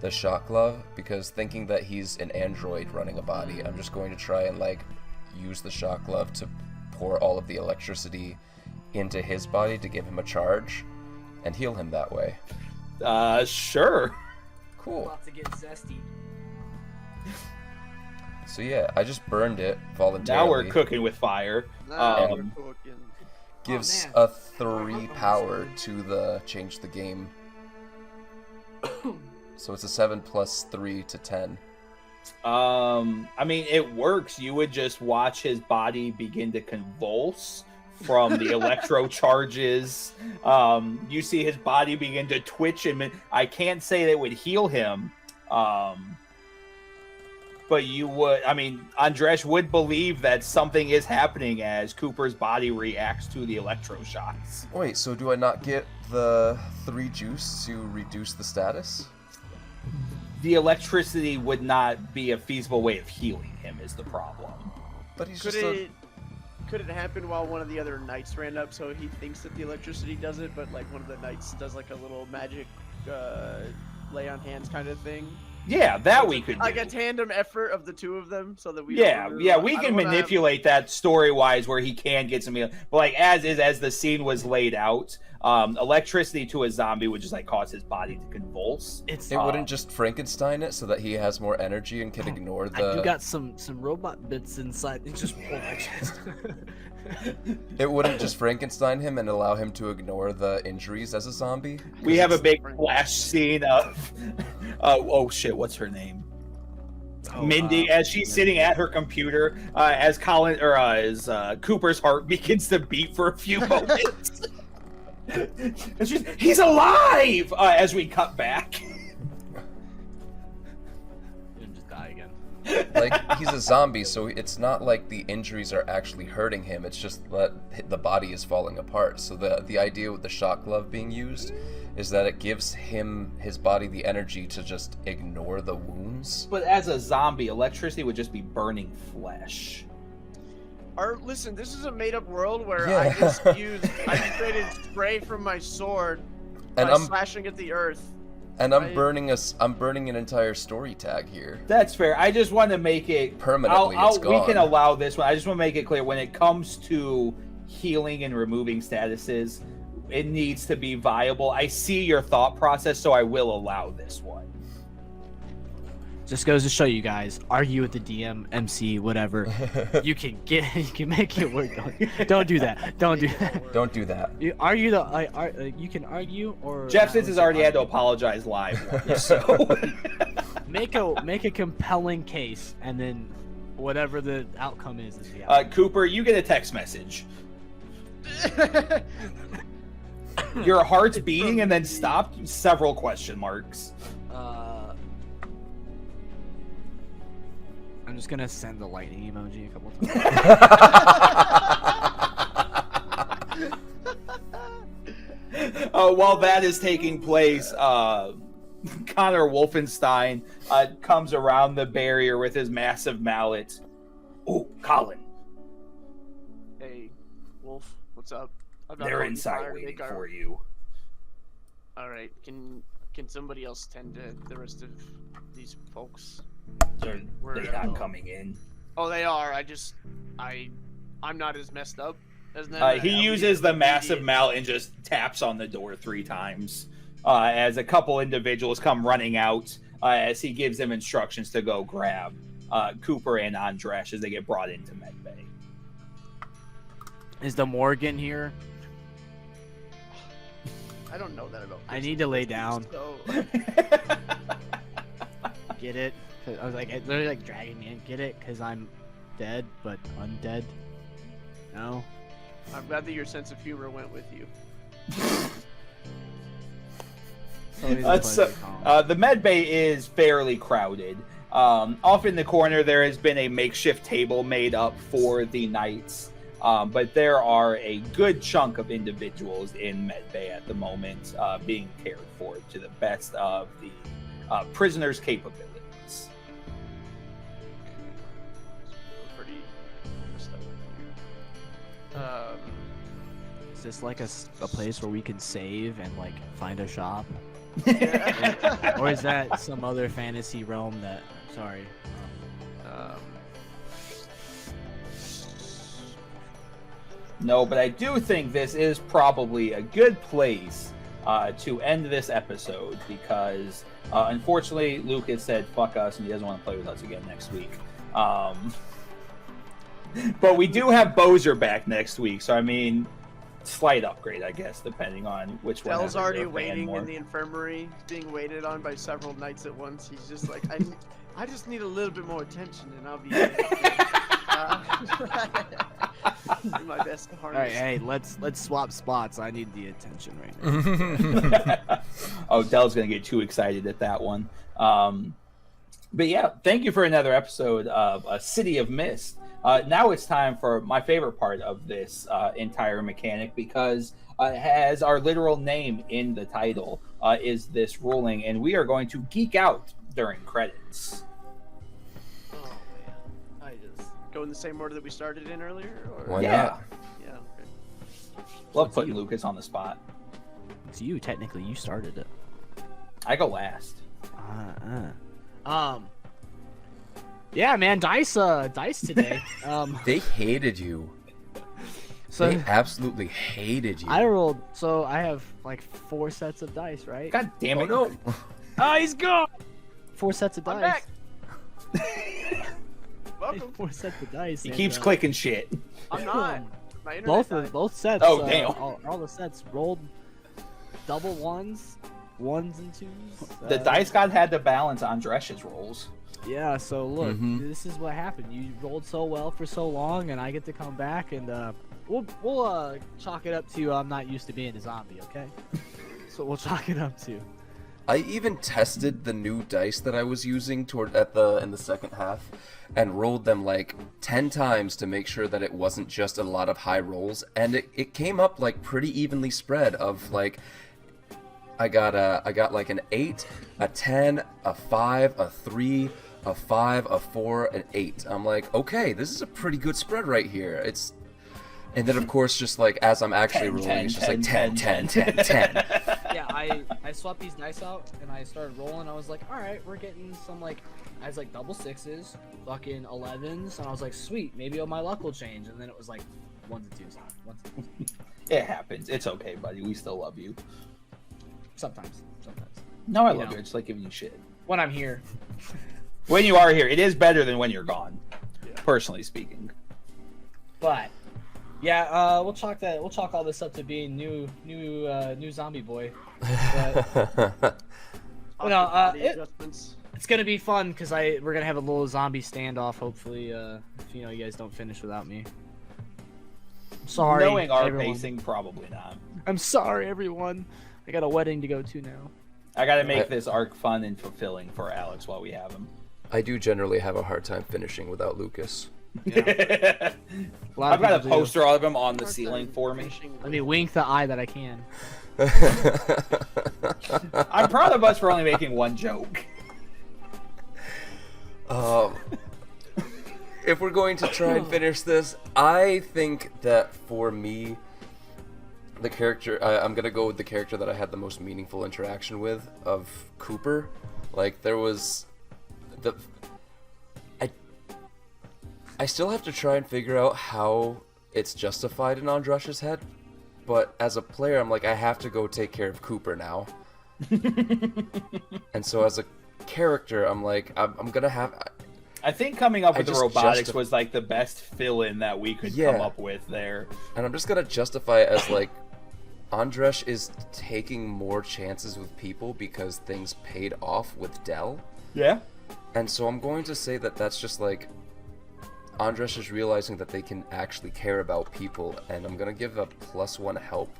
the shock glove, because thinking that he's an android running a body, I'm just going to try and use the shock glove to pour all of the electricity into his body to give him a charge and heal him that way. Sure. Cool. About to get zesty. So yeah, I just burned it voluntarily. Now we're cooking with fire. Nah, we're Um, cooking. Gives man. a 3 power to the change the game. So it's a 7 plus 3 to 10. I mean, it works. You would just watch his body begin to convulse from the electro charges. You see his body begin to twitch, and I can't say that would heal him. But you would, I mean, Andresh would believe that something is happening as Cooper's body reacts to the electroshocks. Wait, so do I not get the 3 juice to reduce the status? The electricity would not be a feasible way of healing him, is the problem. But he's Could just it happen while one of the other knights ran up, so he thinks that the electricity does it, but one of the knights does a little magic lay on hands kind of thing? Yeah, that we could do. Like a tandem effort of the two of them, so that we Yeah, don't yeah, we I can don't wanna manipulate that story-wise where he can get some healing. But as the scene was laid out, electricity to a zombie would just cause his body to convulse. It's It wouldn't just Frankenstein it so that he has more energy and can ignore the... I do got some robot bits inside. It's just pull my chest. It wouldn't just Frankenstein him and allow him to ignore the injuries as a zombie? We have a big flash scene of, oh shit, what's her name? Mindy, as she's sitting at her computer, as Cooper's heart begins to beat for a few moments. And he's alive! As we cut back. And just die again. He's a zombie, so it's not like the injuries are actually hurting him, it's just that the body is falling apart. So the idea with the shock glove being used is that it gives his body the energy to just ignore the wounds. But as a zombie, electricity would just be burning flesh. Listen, this is a made-up world where Yeah. I created spray from my sword And by I'm slashing at the earth. and I'm Right. burning an entire story tag here. That's fair. I just want to make it Permanently, it's we gone. can allow this one. I just want to make it clear when it comes to healing and removing statuses, it needs to be viable. I see your thought process, so I will allow this one. Just goes to show you guys, argue with the DM, MC, whatever. you can make it work. Don't do that. Don't do that. Don't do that. You you can argue or Jeff since has already had to apologize live once, so make a compelling case, and then whatever the outcome is the outcome. Cooper, you get a text message. Your heart's beating and then stopped. Several question marks. I'm just gonna send the lightning emoji a couple times. While that is taking place, Connor Wolfenstein comes around the barrier with his massive mallet. Oh, Colin. Hey, Wolf, what's up? They're inside waiting for you. All right, can somebody else tend to the rest of these folks? They're not coming in. Oh, they are. I'm not as messed up as them. He uses the massive mallet and just taps on the door 3 times as a couple individuals come running out as he gives them instructions to go grab Cooper and Andresh as they get brought into medbay. Is the Morgan here? I don't know that about. I need to lay down. So... Get it? I was like, literally like dragging me in. Get it? Because I'm dead, but undead. No. I'm glad that your sense of humor went with you. The med bay is fairly crowded. Off in the corner, there has been a makeshift table made up for the knights. But there are a good chunk of individuals in medbay at the moment being cared for to the best of the prisoners' capabilities. Pretty messed up with you. Is this like a place where we can save and like find a shop? Or is that some other fantasy realm that... Sorry. No, but I do think this is probably a good place to end this episode because, unfortunately, Lucas said fuck us and he doesn't want to play with us again next week. But we do have Boser back next week, so I mean, slight upgrade, I guess, depending on which one. Dell's already waiting in the infirmary, being waited on by several knights at once. He's just like, I just need a little bit more attention and I'll be do my best to harness. All right, hey, let's swap spots. I need the attention right now. Oh, Dell's gonna get too excited at that one. But yeah, thank you for another episode of A City of Mist. Now it's time for my favorite part of this entire mechanic because it has our literal name in the title, is this ruling, and we are going to geek out during credits. Oh man, I just go in the same order that we started in earlier. Or... Why Yeah. not? Yeah. Okay. Love putting Lucas on the spot. It's you, technically. You started it. I go last. Yeah, man, dice today. They hated you. So They absolutely hated you. I rolled. So I have like 4 sets of dice, right? God damn it! no. Oh, he's gone. 4 sets of I'm dice. back. Welcome. 4 sets of dice. He and, keeps clicking shit. I'm not. My internet died. both sets. Oh, damn. All the sets rolled double ones and twos. The dice god had to balance Andresh's rolls. Yeah. So look, Mhm. this is what happened. You rolled so well for so long, and I get to come back, and we'll chalk it up to I'm not used to being a zombie. Okay. So we'll chalk it up to. I even tested the new dice that I was using in the second half, and rolled them like 10 times to make sure that it wasn't just a lot of high rolls, and it came up like pretty evenly spread. Of like, I got like an 8, a 10, a 5, a 3, a 5, a 4, an 8. I'm like, okay, this is a pretty good spread right here. And then of course, just like as I'm actually rolling, it's just like 10, 10, 10, 10. Yeah, I swapped these dice out and I started rolling. I was like, all right, we're getting some like, I was like double 6s, fucking 11s, and I was like, sweet, maybe my luck will change. And then it was like 1s and 2s, 1s and 2s. It happens. It's okay, buddy. We still love you. Sometimes. No, I You love know. you. I just like giving you shit. When I'm here. When you are here, it is better than when you're gone. Personally speaking. But yeah, we'll chalk all this up to being new zombie boy. But no, Body adjustments. it's gonna be fun because we're gonna have a little zombie standoff. Hopefully, if you guys don't finish without me. Sorry, Knowing our everyone. pacing, probably not. I'm sorry, everyone. I got a wedding to go to now. I gotta make this arc fun and fulfilling for Alex while we have him. I do generally have a hard time finishing without Lucas. A lot I've of got a people do. poster of him on the ceiling for me. Let me wink the eye that I can. I'm proud of us for only making one joke. If we're going to try and finish this, I think that for me, the character, I'm gonna go with the character that I had the most meaningful interaction with, of Cooper. Like, there was I still have to try and figure out how it's justified in Andrush's head, but as a player, I'm like, I have to go take care of Cooper now. And so as a character, I'm like, I'm gonna have... I think coming up with the just robotics was like the best fill-in that we could come up with there. And I'm just gonna justify it as like, Andrush is taking more chances with people because things paid off with Dell. Yeah. And so I'm going to say that that's just like, Andrush is realizing that they can actually care about people, and I'm gonna give a +1 help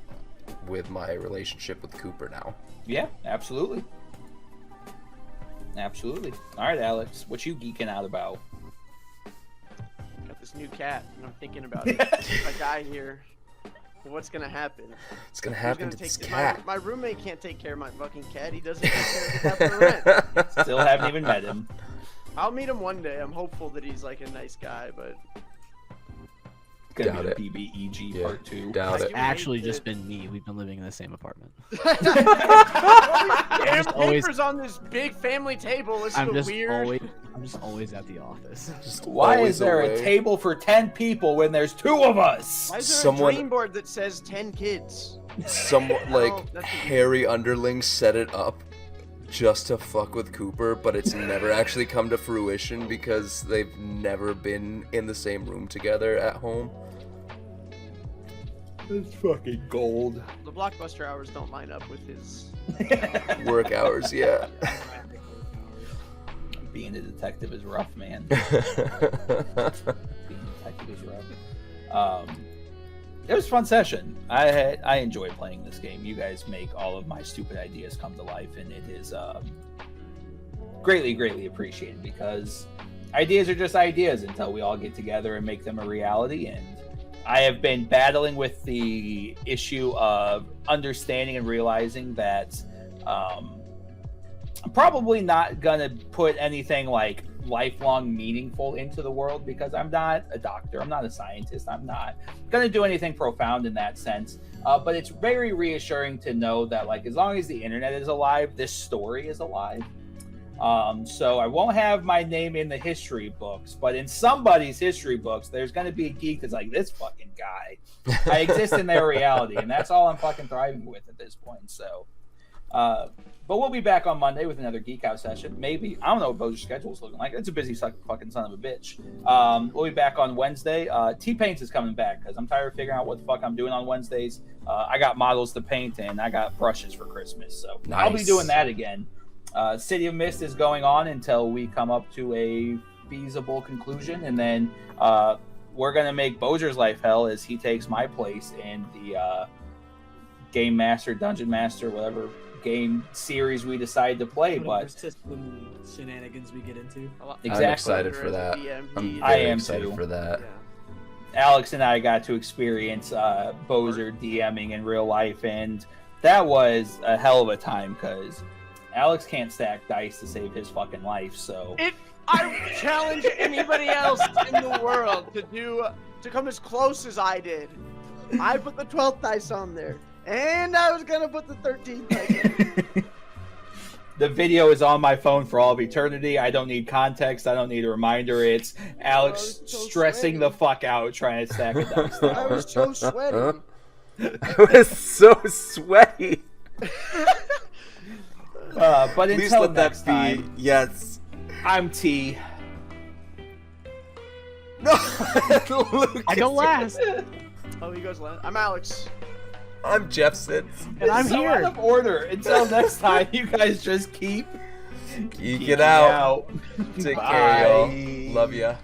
with my relationship with Cooper now. Yeah, absolutely. Absolutely. All right, Alex, what you geeking out about? Got this new cat, and I'm thinking about it. If I die here, what's gonna happen? It's gonna Who's happen gonna to this take cat. my roommate can't take care of my fucking cat. He doesn't take care of the rent. Still haven't even met him. I'll meet him one day. I'm hopeful that he's like a nice guy, but It's gonna Doubt be it. the BBEG Yeah, part 2. doubt it. It's actually just been me. We've been living in the same apartment. Damn always- papers on this big family table. This I'm is just weird. always at the office. Why Always is there away. a table for 10 people when there's 2 of us? Why is there Someone- a dream board that says 10 kids? Somewhat Oh, like that's a- Harry Underling set it up just to fuck with Cooper, but it's never actually come to fruition because they've never been in the same room together at home. It's fucking gold. The Blockbuster hours don't line up with his. Work hours, yeah. Being a detective is rough, man. Being a detective is rough. It was a fun session. I enjoy playing this game. You guys make all of my stupid ideas come to life, and it is greatly appreciated, because ideas are just ideas until we all get together and make them a reality. And I have been battling with the issue of understanding and realizing that I'm probably not gonna put anything like lifelong meaningful into the world, because I'm not a doctor, I'm not a scientist, I'm not gonna do anything profound in that sense, but it's very reassuring to know that, like, as long as the internet is alive, this story is alive. So I won't have my name in the history books, but in somebody's history books, there's going to be a geek that's like, this fucking guy. I exist in their reality, and that's all I'm fucking thriving with at this point. So, but we'll be back on Monday with another Geek Out session. Maybe. I don't know what Boser's schedule is looking like. It's a busy fucking son of a bitch. We'll be back on Wednesday. T-Paints is coming back, because I'm tired of figuring out what the fuck I'm doing on Wednesdays. I got models to paint, and I got brushes for Christmas. So I'll be Nice. doing that again. City of Mist is going on until we come up to a feasible conclusion, and then we're going to make Boser's life hell as he takes my place in the Game Master, Dungeon Master, whatever game series we decide to play. Whatever But system shenanigans we get into. Exactly. I'm excited for that. I'm I very am excited too. for that. Alex and I got to experience Boser DMing in real life, and that was a hell of a time, because Alex can't stack dice to save his fucking life, so... I challenge anybody else in the world to come as close as I did. I put the 12th dice on there, and I was gonna put the 13th dice on. The video is on my phone for all of eternity. I don't need context. I don't need a reminder. It's Alex so stressing sweaty. the fuck out trying to stack a dice. I was so sweaty. It was so sweaty. But Please until let that next be. time, Yes. I'm T. No. Lucas, I go last, Oh, he goes last. I'm Alex. I'm Jeffson. and I'm So out here. of order. Until next time, you guys just keep Geek geeking it out. Take care, Bye. y'all. Love ya.